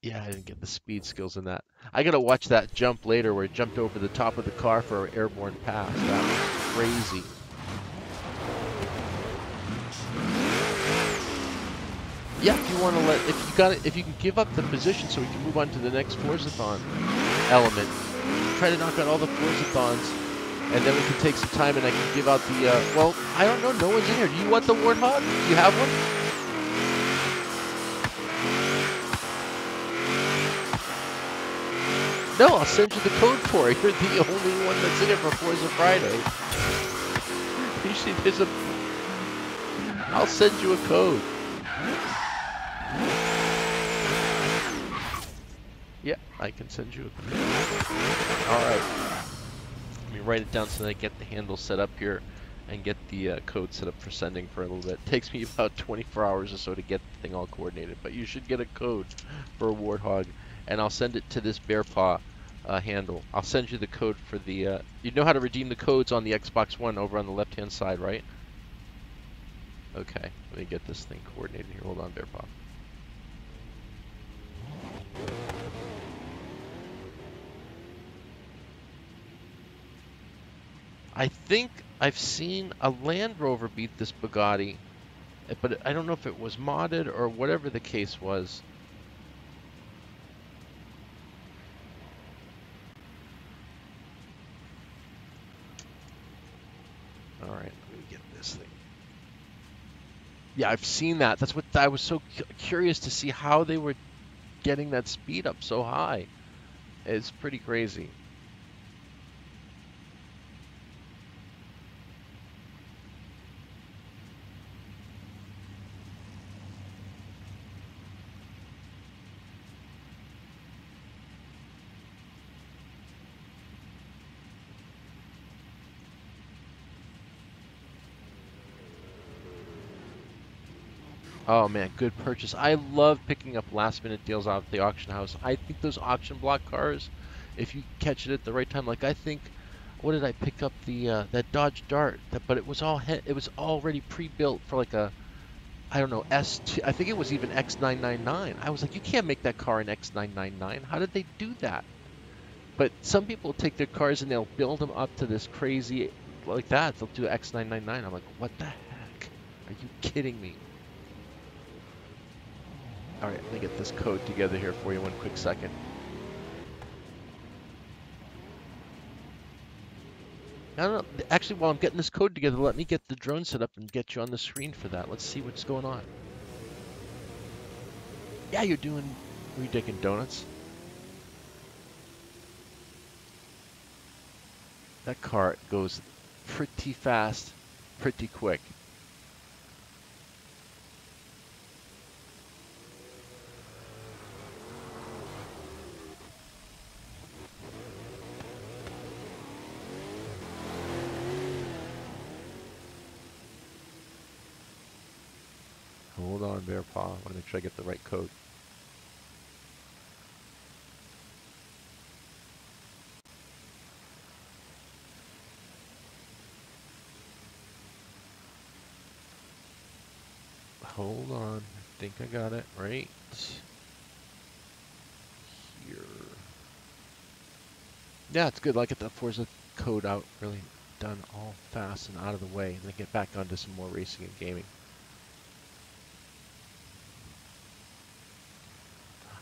Yeah, I didn't get the speed skills in that. I gotta watch that jump later where it jumped over the top of the car for an airborne pass. That was crazy. Yeah, if you want to if you can give up the position so we can move on to the next Forzathon element. Try to knock out all the Forzathons, and then we can take some time and I can give out the, well, I don't know, no one's in here. Do you want the Warthog? Do you have one? No, I'll send you the code for it. You're the only one that's in it for Forza Friday. Usually there's a... I'll send you a code. Yeah, I can send you a code. Alright. Let me write it down so that I get the handle set up here and get the code set up for sending for a little bit. It takes me about 24 hours or so to get the thing all coordinated, but you should get a code for a Warthog, and I'll send it to this Bear Paw handle. I'll send you the code for the. You know how to redeem the codes on the Xbox One over on the left-hand side, right? Okay, let me get this thing coordinated here. Hold on, Bear Paw. I think I've seen a Land Rover beat this Bugatti, but I don't know if it was modded or whatever the case was. All right, let me get this thing. Yeah, I've seen that. That's what I was so curious to see how they were getting that speed up so high. It's pretty crazy. Oh man, good purchase. I love picking up last minute deals out at the auction house. I think those auction block cars, if you catch it at the right time, like I think, what did I pick up the that Dodge Dart? But it was it was already pre-built for like a, I don't know, S2. I think it was even X999. I was like, you can't make that car an X999. How did they do that? But some people take their cars and they'll build them up to this crazy like that. They'll do X999. I'm like, what the heck? Are you kidding me? All right, let me get this code together here for you one quick second. I don't know. Actually, while I'm getting this code together, let me get the drone set up and get you on the screen for that. Let's see what's going on. Yeah, you're doing Ridiculous Donuts. That car goes pretty fast, pretty quick. Hold on, Bear Paw. I want to make sure I get the right code. Hold on. I think I got it right here. Yeah, it's good. I get that Forza code out, really done all fast and out of the way, and then get back onto some more racing and gaming.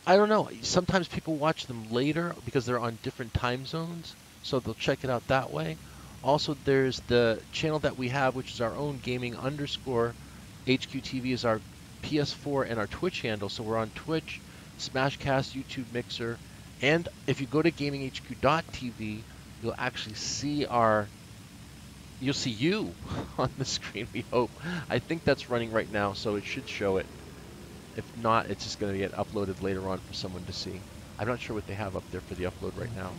I don't know. Sometimes people watch them later because they're on different time zones, so they'll check it out that way. Also, there's the channel that we have, which is our own gaming underscore HQTV is our PS4 and our Twitch handle. So we're on Twitch, Smashcast, YouTube Mixer, and if you go to gaminghq.tv, you'll actually see you'll see you on the screen, we hope. I think that's running right now, so it should show it. If not, it's just going to get uploaded later on for someone to see. I'm not sure what they have up there for the upload right now.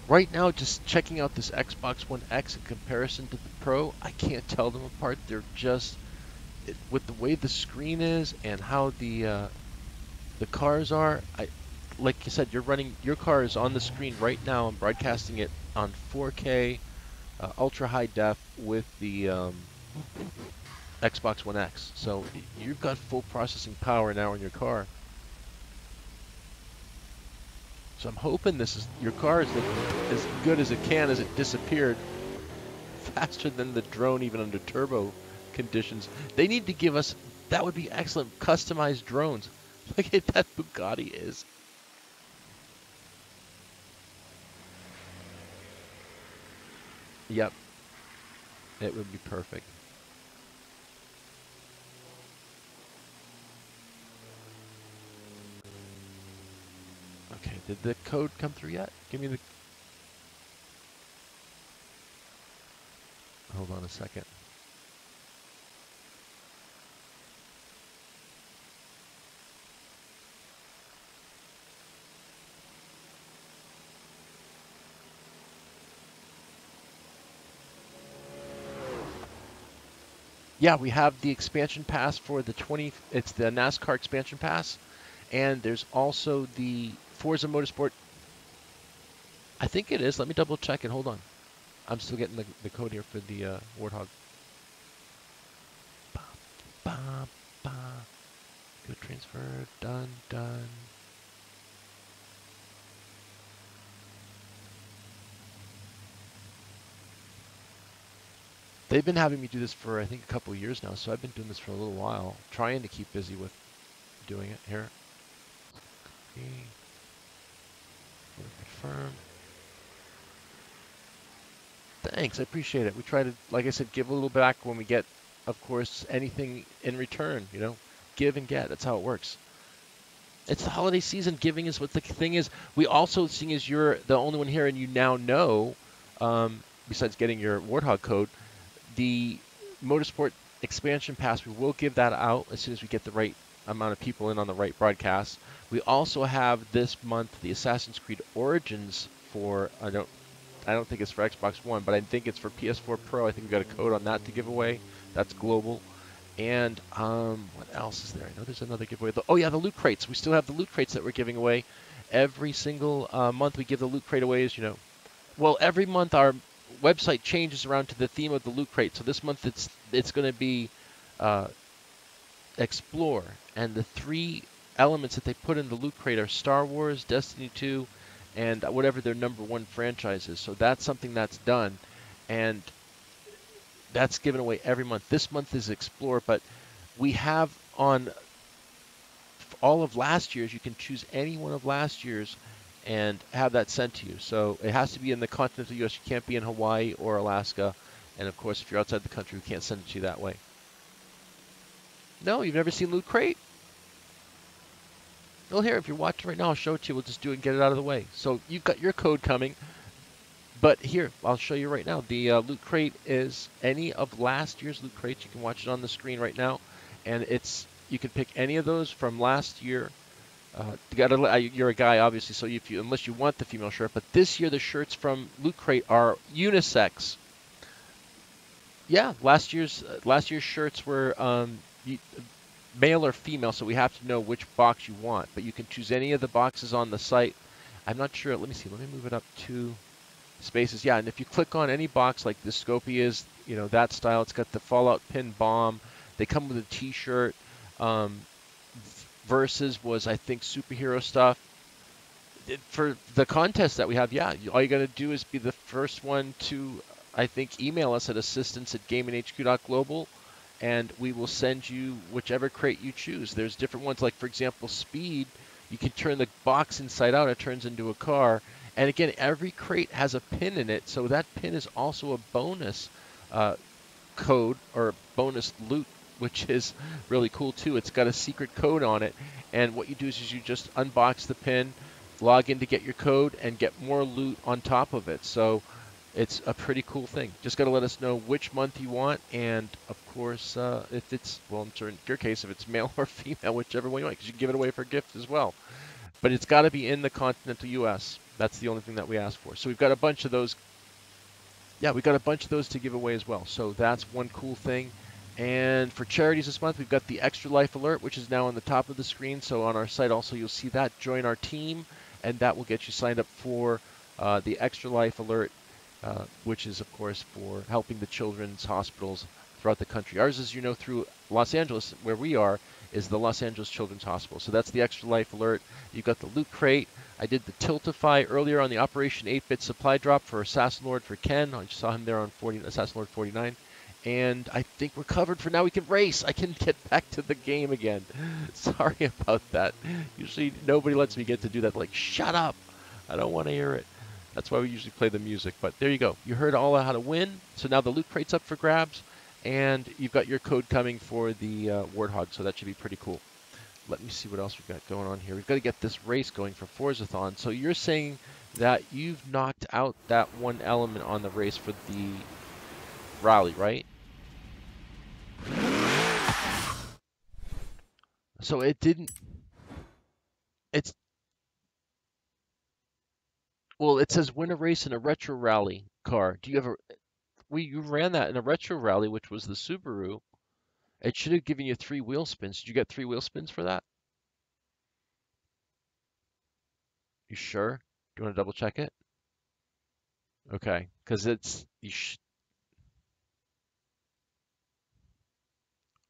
Right now, just checking out this Xbox One X in comparison to the Pro, I can't tell them apart. They're just, with the way the screen is and how the cars are, like you said, your car is on the screen right now. I'm broadcasting it on 4K, ultra high def with the Xbox One X. So you've got full processing power now in your car. So I'm hoping your car is looking as good as it can as it disappeared faster than the drone even under turbo conditions. They need to give us, that would be excellent, customized drones. Look at that Bugatti is. Yep. It would be perfect. Okay, did the code come through yet? Give me the... Hold on a second. Yeah, we have the expansion pass for the 20. It's the NASCAR expansion pass, and there's also the Forza Motorsport. I think it is. Let me double check it. Hold on. I'm still getting the code here for the Warthog. Ba, ba, ba. Good transfer. Done. Done. They've been having me do this for, I think, a couple of years now, so I've been doing this for a little while, trying to keep busy with doing it here. Okay. Confirm. Thanks, I appreciate it. We try to, like I said, give a little back when we get, of course, anything in return, you know? Give and get. That's how it works. It's the holiday season. Giving is what the thing is. We also, seeing as you're the only one here and you now know, besides getting your Warthog code, the Motorsport expansion pass, we will give that out as soon as we get the right amount of people in on the right broadcast. We also have this month the Assassin's Creed Origins for, I don't think it's for Xbox One, but I think it's for PS4 Pro. I think we got a code on that to give away. That's global. And what else is there? I know there's another giveaway. Oh yeah, the loot crates. We still have the loot crates that we're giving away. Every single month we give the loot crate away, as you know. Well, every month our website changes around to the theme of the loot crate. So this month it's going to be uh, explore, and the three elements that they put in the loot crate are Star Wars, Destiny 2, and whatever their #1 franchise is. So that's something that's done, and that's given away every month. This month is explore, but we have on all of last year's. You can choose any one of last year's and have that sent to you. So it has to be in the continental U.S. You can't be in Hawaii or Alaska, and of course, if you're outside the country, we can't send it to you that way. No, you've never seen Loot Crate? Well, here, if you're watching right now, I'll show it to you. We'll just do it and get it out of the way. So you've got your code coming, but here, I'll show you right now. The Loot Crate is any of last year's Loot Crates. You can watch it on the screen right now, and you can pick any of those from last year. You're a guy, obviously, so unless you want the female shirt, but this year the shirts from Loot Crate are unisex. Yeah, last year's shirts were male or female, so we have to know which box you want. But you can choose any of the boxes on the site. I'm not sure. Let me see. Let me move it up to spaces. Yeah, and if you click on any box like the Scopy is, that style, it's got the Fallout pin bomb. They come with a T-shirt. Versus was, I think, superhero stuff. For the contest that we have, yeah, all you got to do is be the first one to, I think, email us at assistance@gaminghq.global, and we will send you whichever crate you choose. There's different ones, like, for example, Speed. You can turn the box inside out. It turns into a car. And again, every crate has a pin in it, so that pin is also a bonus code or bonus loot, which is really cool too. It's got a secret code on it, and what you do is you just unbox the pin, log in to get your code, and get more loot on top of it. So it's a pretty cool thing. Just got to let us know which month you want, and of course, if it's, well, in your case, if it's male or female, whichever one you want, because you can give it away for gift as well. But it's got to be in the continental U.S. That's the only thing that we ask for. So we've got a bunch of those. Yeah, we got a bunch of those to give away as well. So that's one cool thing. And for charities this month, we've got the Extra Life Alert, which is now on the top of the screen. So on our site also, you'll see that. Join our team, and that will get you signed up for the Extra Life Alert, which is, of course, for helping the children's hospitals throughout the country. Ours, as you know, through Los Angeles, where we are, is the Los Angeles Children's Hospital. So that's the Extra Life Alert. You've got the Loot Crate. I did the Tiltify earlier on the Operation 8-Bit Supply Drop for Assassin Lord for Ken. I just saw him there on Assassin Lord 49. And I think we're covered for now. We can race. I can get back to the game again. Sorry about that. Usually nobody lets me get to do that. Like, shut up. I don't want to hear it. That's why we usually play the music. But there you go. You heard all how to win. So now the Loot Crate's up for grabs. And you've got your code coming for the Warthog. So that should be pretty cool. Let me see what else we've got going on here. We've got to get this race going for Forzathon. So you're saying that you've knocked out that one element on the race for the rally, right? So it didn't, it's, well, it says win a race in a retro rally car. Do you ever, you ran that in a retro rally, which was the Subaru. It should have given you 3 wheel spins. Did you get 3 wheel spins for that? You sure? Do you want to double check it? Okay, because it's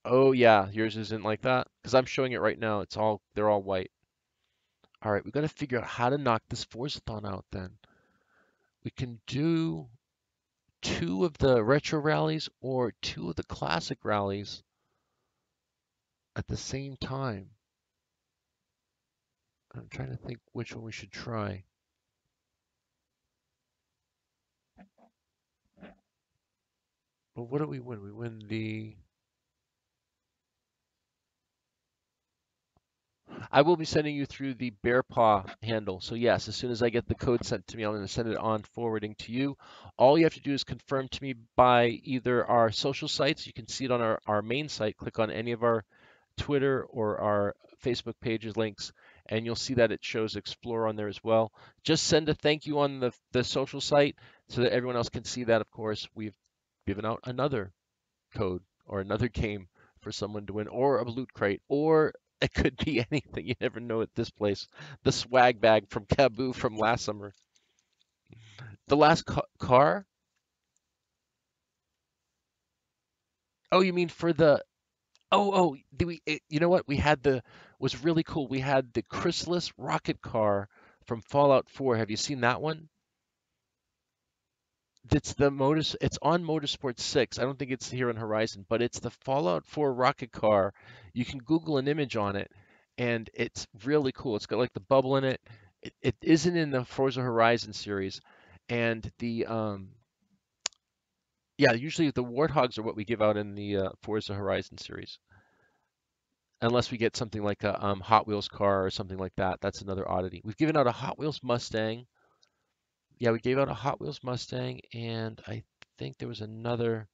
oh yeah, yours isn't like that. Because I'm showing it right now. They're all white. All right, we got to figure out how to knock this Forzathon out then. We can do 2 of the retro rallies or 2 of the classic rallies at the same time. I'm trying to think which one we should try. Well, what do we win? We win the... I will be sending you through the Bear Paw handle. So yes, as soon as I get the code sent to me, I'm going to send it on forwarding to you. All you have to do is confirm to me by either our social sites. You can see it on our main site. Click on any of our Twitter or our Facebook pages links, and you'll see that it shows Explore on there as well. Just send a thank you on the social site so that everyone else can see that. Of course, we've given out another code or another game for someone to win, or a loot crate, or it could be anything. You never know at this place. The swag bag from Kaboo from last summer. The last car? Oh, you mean for the... Oh, you know what? We had was really cool. We had the Chrysalis rocket car from Fallout 4. Have you seen that one? It's on Motorsport 6. I don't think it's here on Horizon, but it's the Fallout 4 rocket car. You can Google an image on it, and it's really cool. It's got like the bubble in it. It isn't in the Forza Horizon series, and yeah, usually the Warthogs are what we give out in the Forza Horizon series, unless we get something like a Hot Wheels car or something like that. That's another oddity. We've given out a Hot Wheels Mustang. Yeah, we gave out a Hot Wheels Mustang, and I think there was another.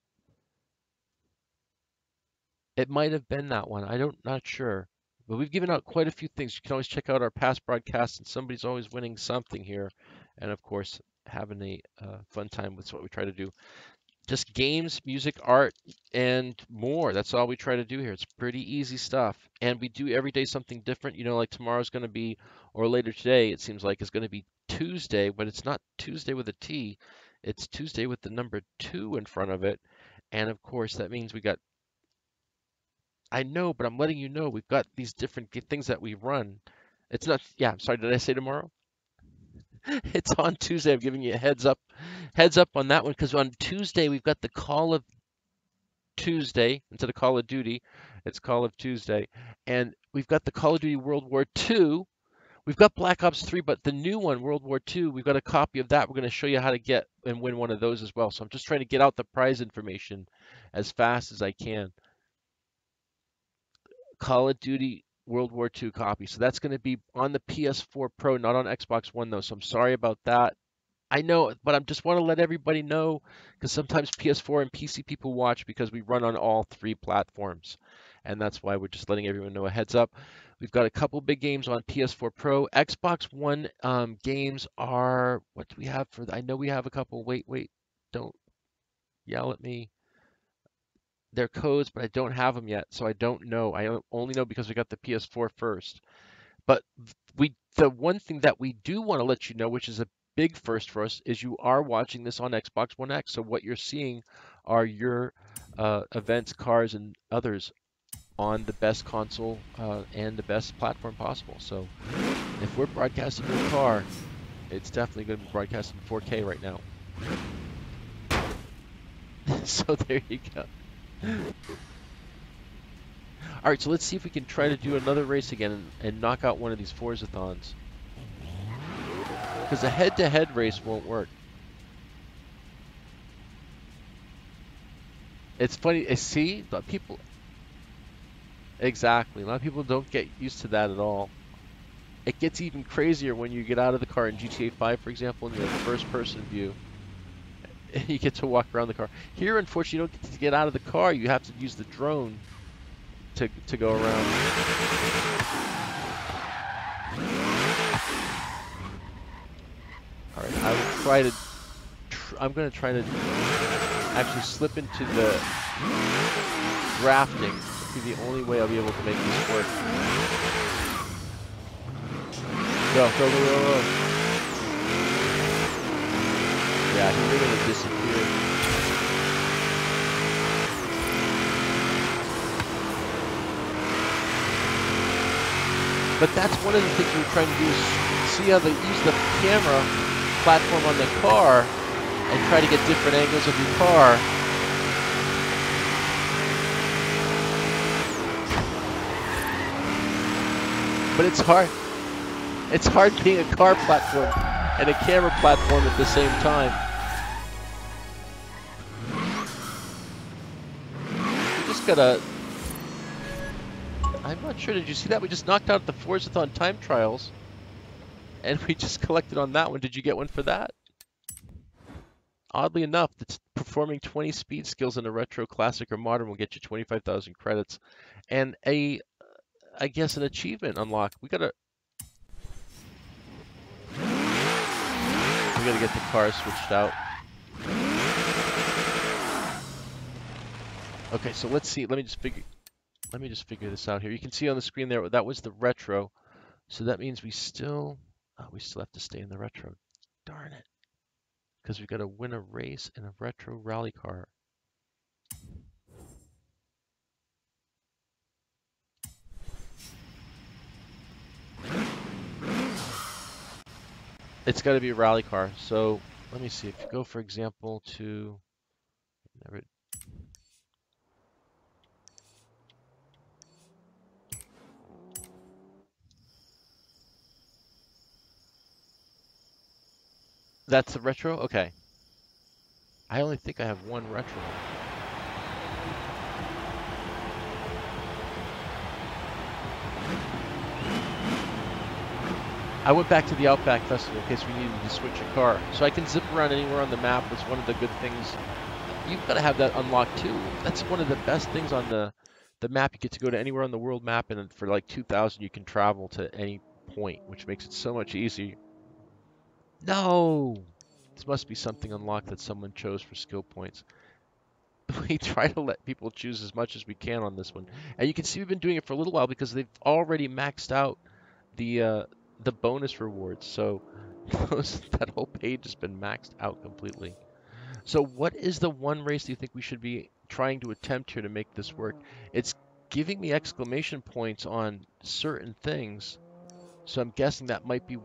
It might have been that one. Not sure. But we've given out quite a few things. You can always check out our past broadcasts, and somebody's always winning something here. And of course, having a fun time with what we try to do. Just games, music, art, and more. That's all we try to do here. It's pretty easy stuff. And we do every day something different. You know, like tomorrow's going to be, or later today, it seems like, is going to be Tuesday, but it's not Tuesday with a T. It's Tuesday with the number 2 in front of it. And of course, that means we got... I know, but I'm letting you know we've got these different things that we run. It's not... Yeah, I'm sorry. Did I say tomorrow? It's on Tuesday. I'm giving you a heads up on that one, because on Tuesday we've got the Call of Tuesday instead of Call of Duty. It's Call of Tuesday, and we've got the Call of Duty World War II. We've got Black Ops 3, but the new one, World War II, we've got a copy of that. We're going to show you how to get and win one of those as well. So I'm just trying to get out the prize information as fast as I can. Call of Duty World War II copy. So that's going to be on the PS4 Pro, not on Xbox One though. So I'm sorry about that. I know, but I just want to let everybody know, because sometimes PS4 and PC people watch, because we run on all 3 platforms. And that's why we're just letting everyone know a heads up. We've got a couple big games on PS4 Pro. Xbox One games are, what do we have for, I know we have a couple. Wait, don't yell at me. They're codes, but I don't have them yet, so I don't know. I only know because we got the PS4 first. But the one thing that we do want to let you know, which is a big first for us, is you are watching this on Xbox One X. So what you're seeing are your events, cars, and others on the best console and the best platform possible. So if we're broadcasting your car, it's definitely going to be broadcasting 4K right now. So there you go. All right, so let's see if we can try to do another race again and knock out one of these Forzathons. Because a head-to-head race won't work. It's funny, see, people... Exactly, a lot of people don't get used to that at all. It gets even crazier when you get out of the car in GTA 5, for example, and you're in first-person view. You get to walk around the car. Here, unfortunately, you don't get to get out of the car. You have to use the drone to go around. All right, I will try to. I'm going to try to actually slip into the drafting. It'll be the only way I'll be able to make this work. Go, go, go, go, go. Yeah, he really would disappear. But that's one of the things we were trying to do, is see how they use the camera platform on the car and try to get different angles of your car. But it's hard. It's hard being a car platform and a camera platform at the same time. You just gotta... I'm not sure, did you see that? We just knocked out the Forzathon time trials. And we just collected on that one. Did you get one for that? Oddly enough, it's performing 20 speed skills in a retro, classic, or modern will get you 25,000 credits. And I guess an achievement unlock. We gotta get the car switched out. Okay, so let's see. Let me just figure this out here. You can see on the screen there that was the retro. So that means we still have to stay in the retro. Darn it. Because we've got to win a race in a retro rally car. It's got to be a rally car. So let me see. If you go, for example, to... That's a retro? Okay. I only think I have one retro. I went back to the Outback Festival in case we needed to switch a car. So I can zip around anywhere on the map. It's one of the good things. You've got to have that unlocked too. That's one of the best things on the map. You get to go to anywhere on the world map, and for like 2,000 you can travel to any point, which makes it so much easier. No! This must be something unlocked that someone chose for skill points. We try to let people choose as much as we can on this one. And you can see we've been doing it for a little while because they've already maxed out the bonus rewards. So that whole page has been maxed out completely. So what is the one race do you think we should be trying to attempt here to make this work? It's giving me exclamation points on certain things. So I'm guessing that might be,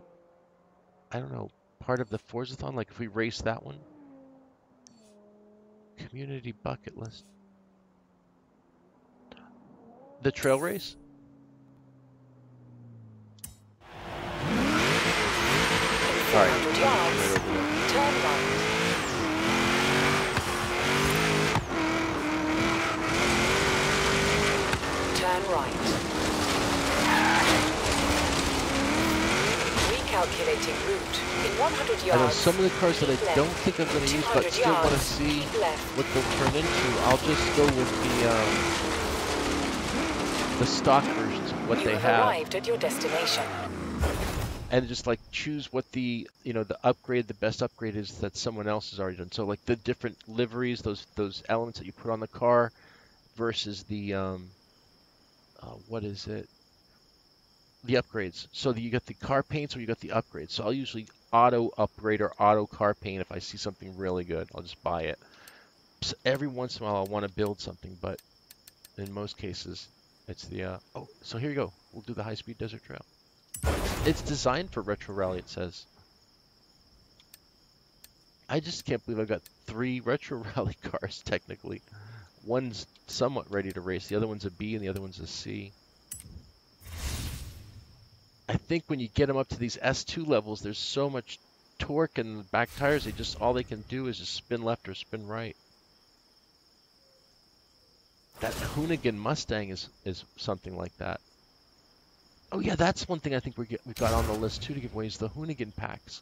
I don't know, part of the Forzathon, like if we race that one. Community bucket list. The trail race? Sorry. Turn right. Turn right. Recalculating route. In 100 yards. I know some of the cars that I don't think I'm going to use, but still want to see what they'll turn into. I'll just go with the stock versions of what they have. Arrived at your destination. And just like choose what the best upgrade is that someone else has already done. So like the different liveries, those elements that you put on the car versus the what is it? The upgrades. So you got the car paints or you got the upgrades. So I'll usually auto upgrade or auto car paint if I see something really good. I'll just buy it. So every once in a while I'll want to build something, but in most cases it's the oh, so here you go. We'll do the high-speed desert trail. It's designed for retro rally, it says. I just can't believe I've got 3 retro rally cars technically. One's somewhat ready to race, the other one's a B and the other one's a C. I think when you get them up to these S2 levels, there's so much torque in the back tires, all they can do is just spin left or spin right. That Hoonigan Mustang is something like that. Oh yeah, that's one thing I think we've got on the list too to give away is the Hoonigan packs.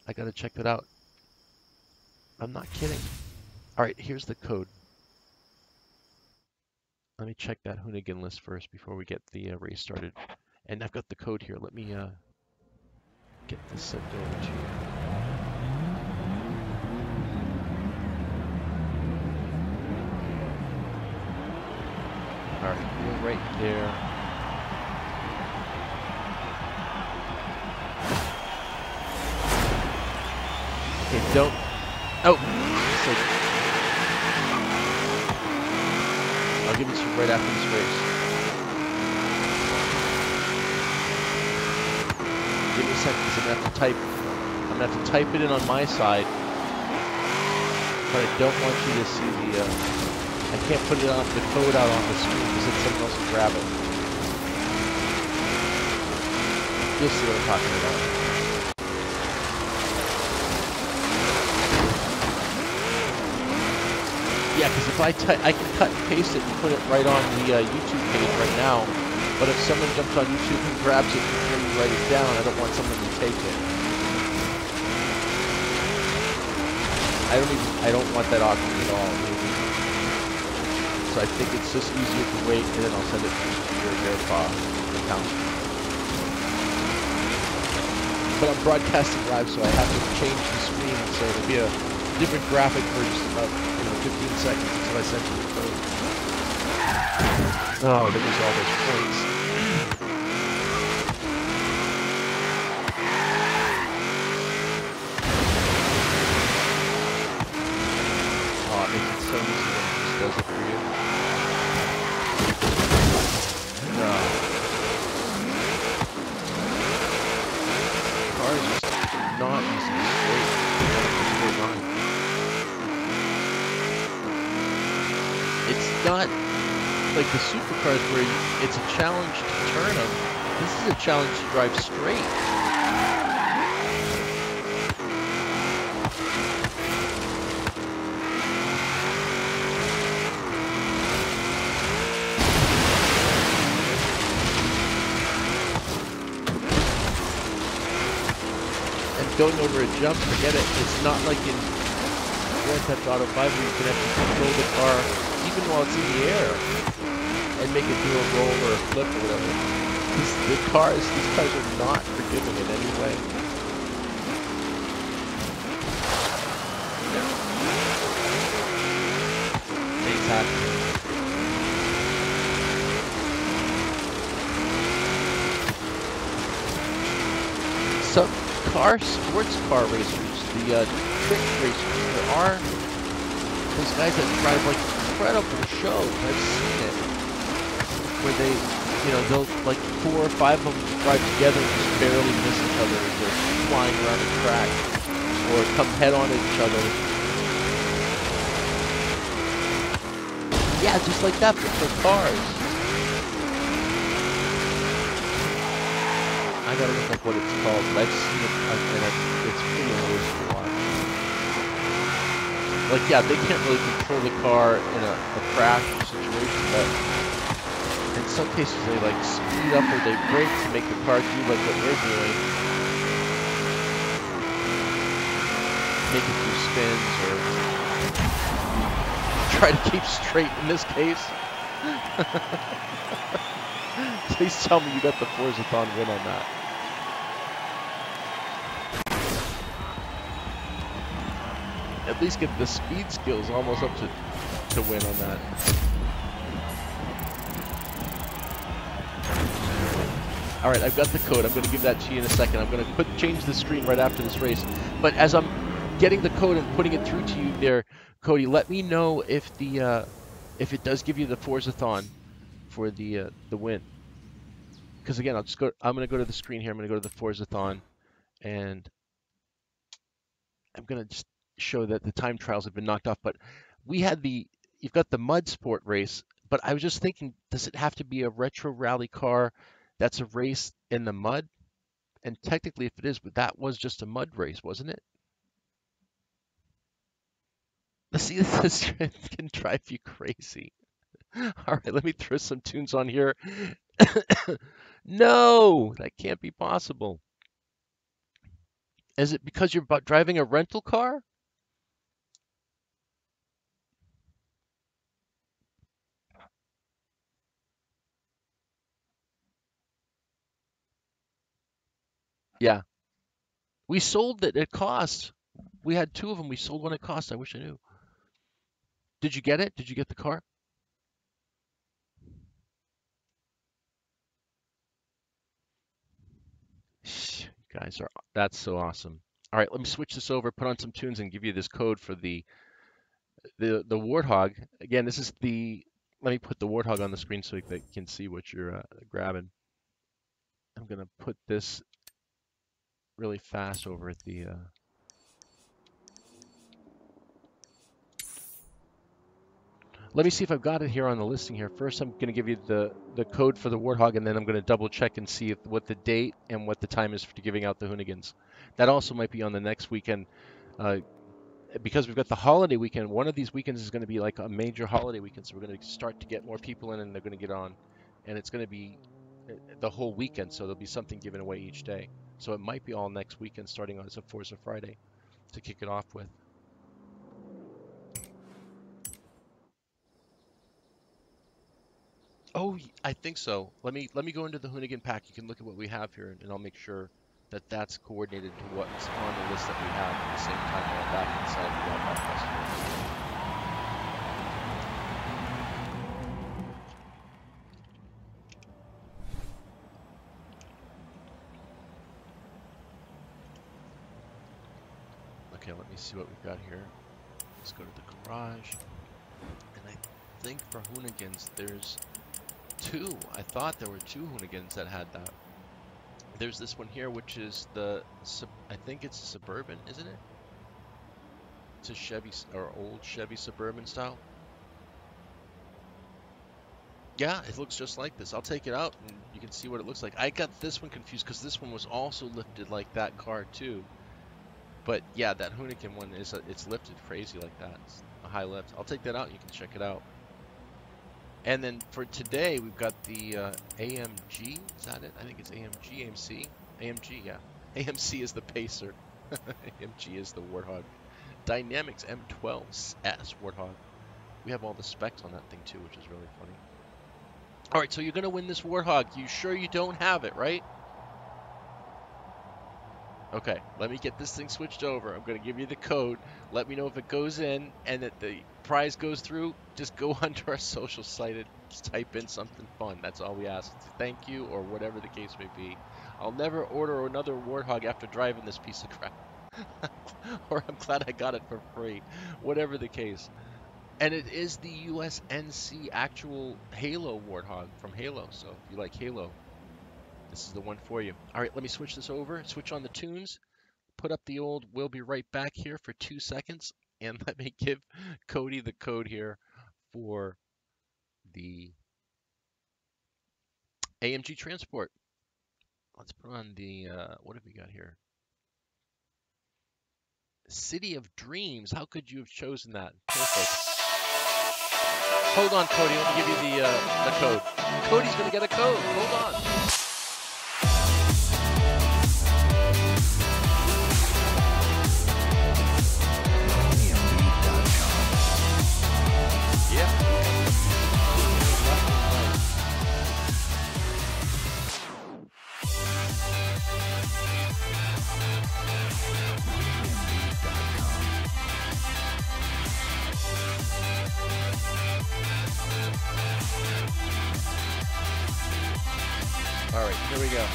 I gotta check that out. I'm not kidding. Alright, here's the code. Let me check that Hoonigan list first before we get the race started. And I've got the code here. Let me get this sent over to you. You're right there. Okay, don't. Oh! I'll give it to you right after this race. Give me a second because I'm gonna have to type it in on my side. But I don't want you to see the, I can't put it on the code out on the screen because then someone else will grab it. You'll see what I'm talking about. Yeah, because if I can cut and paste it and put it right on the YouTube page right now. But if someone jumps on YouTube and grabs it before you write it down, I don't want someone to take it. I don't want that awkward at all. So I think it's just easier to wait, and then I'll send it to your account. But I'm broadcasting live, so I have to change the screen, so it'll be a different graphic for just about 15 seconds until I send you the code. Oh, there was all those points. Oh, it makes it so easy when it just does it for you. No. Cars just not easy straight. It's not like the supercars where it's a challenge to turn them. This is a challenge to drive straight. And going over a jump, forget it. It's not like in Grand Theft Auto 5 where you can actually control the car even while it's in the air and make it do a roll or a flip or whatever. These cars are not forgiving in any way. Exactly. Some sports car racers, the trick racers, there are those guys that drive like incredible shows. I've seen it where they, they'll like 4 or 5 of them drive together and just barely miss each other as they're flying around the track or come head on at each other. Yeah, just like that, but for cars. I gotta look like what it's called, but I've seen it, and it's pretty hilarious to watch. Like, yeah, they can't really control the car in a crash situation, but in some cases they like speed up or they brake to make the car do like what we're doing. Make it do spins or try to keep straight in this case. Please tell me you got the Forza-thon win on that. At least get the speed skills almost up to win on that. All right, I've got the code. I'm going to give that to you in a second. I'm going to change the screen right after this race. But as I'm getting the code and putting it through to you there, Cody, let me know if it does give you the Forza-thon for the win. Because again, I'm going to go to the screen here. I'm going to go to the Forza-thon, and I'm going to just show that the time trials have been knocked off. But you've got the mud sport race. But I was just thinking, does it have to be a retro rally car that's a race in the mud? And technically, if it is, but that was just a mud race, wasn't it? See, this can drive you crazy. All right, let me throw some tunes on here. No, that can't be possible. Is it because you're driving a rental car? Yeah. We sold it at cost. We had 2 of them. We sold one at cost. I wish I knew. Did you get it? Did you get the car? guys are, that's so awesome. All right, let me switch this over, put on some tunes, and give you this code for the Warthog. Again, this is the, let me put the Warthog on the screen so you can see what you're grabbing. I'm gonna put this really fast over at the let me see if I've got it here on the listing here. First, I'm going to give you the code for the Warthog, and then I'm going to double check and see what the date and what the time is for giving out the Hoonigans. That also might be on the next weekend. Because we've got the holiday weekend, one of these weekends is going to be like a major holiday weekend, so we're going to start to get more people in, and they're going to get on. And it's going to be the whole weekend, so there'll be something given away each day. So it might be all next weekend, starting on as a Forza Friday, to kick it off with. Oh, I think so. Let me go into the Hoonigan pack. You can look at what we have here, and I'll make sure that that's coordinated to what's on the list that we have at the same time while I'm back inside the Warthog Festival. Okay, let me see what we've got here. Let's go to the garage. And I think for Hoonigans, there's two. I thought there were two Hoonigans that had that. There's this one here, which is the, I think it's a Suburban, isn't it? It's a Chevy, or old Chevy Suburban style. Yeah, it looks just like this. I'll take it out and you can see what it looks like. I got this one confused because this one was also lifted like that car too. But yeah, that Hoonigan one is it's lifted crazy like that. It's a high lift. I'll take that out. You can check it out. And then for today, we've got the AMG. Is that it? I think it's AMG, AMC, AMG. Yeah, AMC is the Pacer. AMG is the Warthog. Dynamics M12S Warthog. We have all the specs on that thing too, which is really funny. All right, so you're gonna win this Warthog. You sure you don't have it, right? Okay, let me get this thing switched over. I'm going to give you the code. Let me know if it goes in and that the prize goes through. Just go onto our social site and just type in something fun. That's all we ask. Thank you or whatever the case may be. I'll never order another Warthog after driving this piece of crap. Or I'm glad I got it for free. Whatever the case. And it is the USNC actual Halo Warthog from Halo. So if you like Halo, this is the one for you. All right, let me switch this over. Switch on the tunes. Put up the old "we'll be right back" here for 2 seconds. And let me give Cody the code here for the AMG Transport. Let's put on the, what have we got here? City of Dreams. How could you have chosen that? Perfect. Hold on, Cody. Let me give you the code. Cody's going to get a code. Hold on. All right, here we go.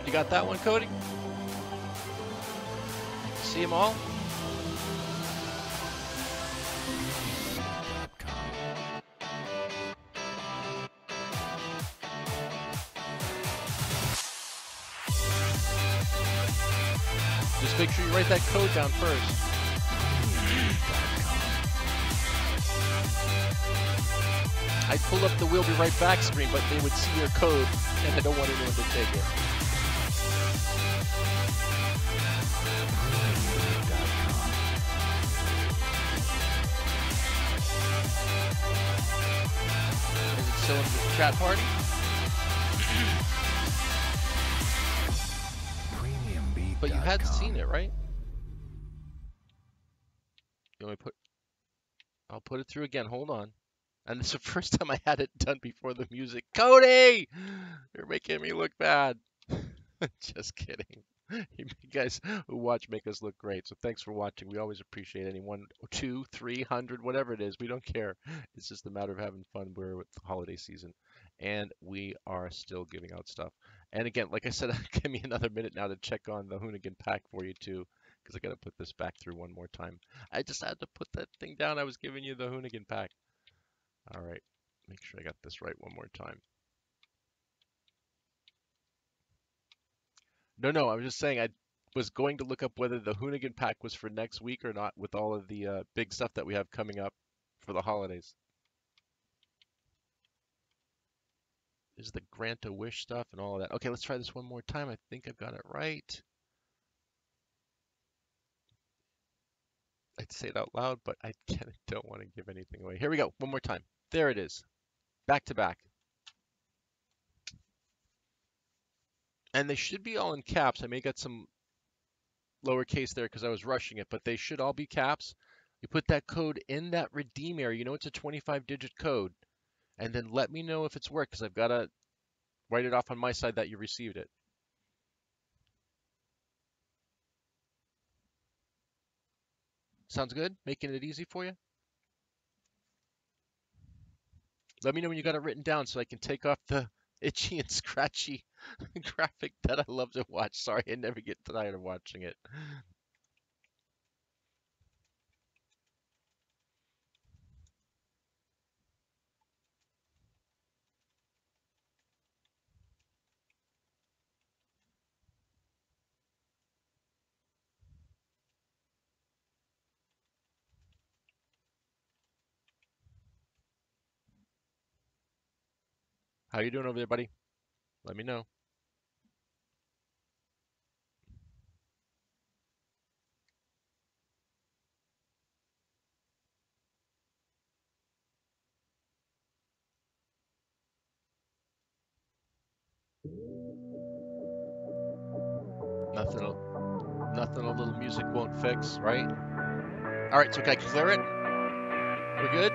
You got that one, Cody? See them all? Just make sure you write that code down first. I'd pull up the "We'll be right back" screen, but they would see your code, and I don't want anyone to take it. Is it still in the chat party? But you had seen it, right? You want me to put? I'll put it through again. Hold on. And it's the first time I had it done before the music. Cody! You're making me look bad. Just kidding. You guys who watch make us look great. So thanks for watching. We always appreciate any 1, 2, 300, whatever it is. We don't care. It's just a matter of having fun. We're with the holiday season. And we are still giving out stuff. And again, like I said, give me another minute now to check on the Hoonigan pack for you too. Because I got to put this back through one more time. I just had to put that thing down. I was giving you the Hoonigan pack. All right, make sure I got this right one more time. No, I was just saying I was going to look up whether the Hoonigan pack was for next week or not with all of the big stuff that we have coming up for the holidays. There's the Grant a Wish stuff and all of that. Okay, let's try this one more time. I think I've got it right. I'd say it out loud, but I don't want to give anything away. Here we go, one more time. There it is. Back to back. And they should be all in caps. I may get some lowercase there because I was rushing it, but they should all be caps. You put that code in that redeem area. You know it's a 25-digit code. And then let me know if it's worked because I've got to write it off on my side that you received it. Sounds good? Making it easy for you? Let me know when you got it written down so I can take off the itchy and scratchy graphic that I love to watch. Sorry, I never get tired of watching it. How you doing over there, buddy? Let me know. Nothing a little music won't fix, right? All right, so can I clear it? We're good?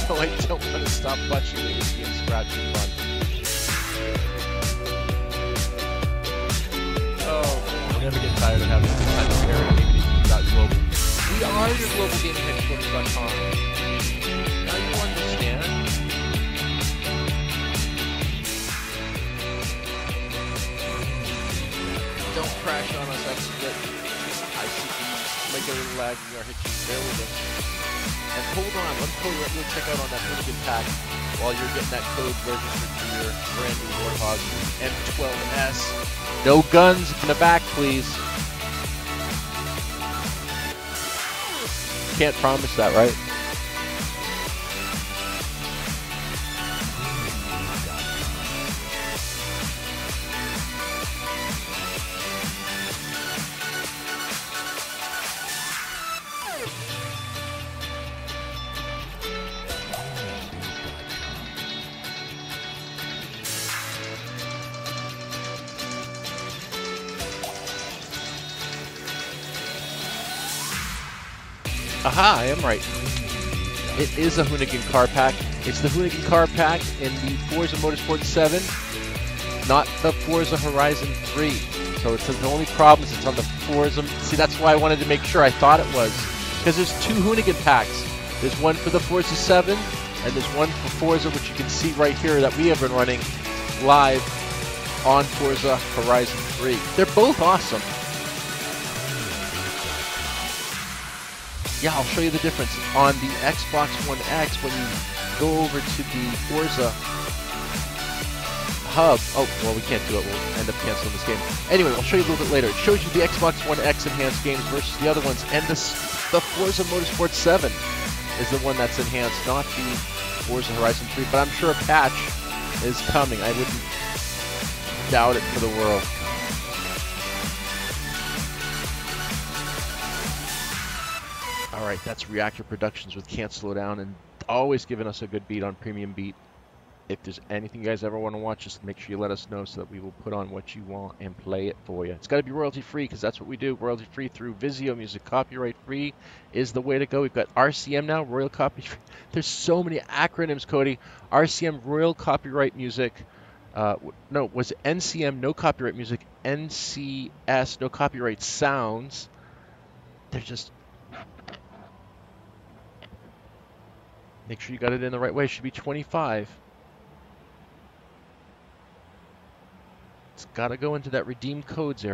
No, I don't want to stop watching the itchy and scratchy fun. Oh, I'm never get tired of having this kind of parody.global. We are your global gaming headquarters.com. Now you understand. Don't crash on us, XB. I see you make a little lag, we are hitching. Bear with us. And hold on, let's go check out on that Hoonigan pack while you're getting that code registered for your brand new WARTHOG M12S. No guns in the back, please. Can't promise that, right? Aha, I am right. It is a Hoonigan car pack. It's the Hoonigan car pack in the Forza Motorsport 7, not the Forza Horizon 3. So it's the only problem is it's on the Forza. See, that's why I wanted to make sure. I thought it was. Because there's two Hoonigan packs. There's one for the Forza 7, and there's one for Forza, which you can see right here that we have been running live on Forza Horizon 3. They're both awesome. Yeah, I'll show you the difference. On the Xbox One X, when you go over to the Forza hub. Oh, well, we can't do it. We'll end up canceling this game. Anyway, I'll show you a little bit later. It shows you the Xbox One X enhanced games versus the other ones, and the Forza Motorsport 7 is the one that's enhanced, not the Forza Horizon 3, but I'm sure a patch is coming. I wouldn't doubt it for the world. Alright, that's Reactor Productions with Can't Slow Down, and always giving us a good beat on Premium Beat. If there's anything you guys ever want to watch, just make sure you let us know so that we will put on what you want and play it for you. It's got to be royalty free because that's what we do. Royalty free through Vizio Music. Copyright free is the way to go. We've got RCM now, Royal Copy. There's so many acronyms, Cody. RCM, Royal Copyright Music. No, was it NCM, no copyright music. NCS, no copyright sounds. They're just... Make sure you got it in the right way. It should be 25. It's got to go into that redeem codes area.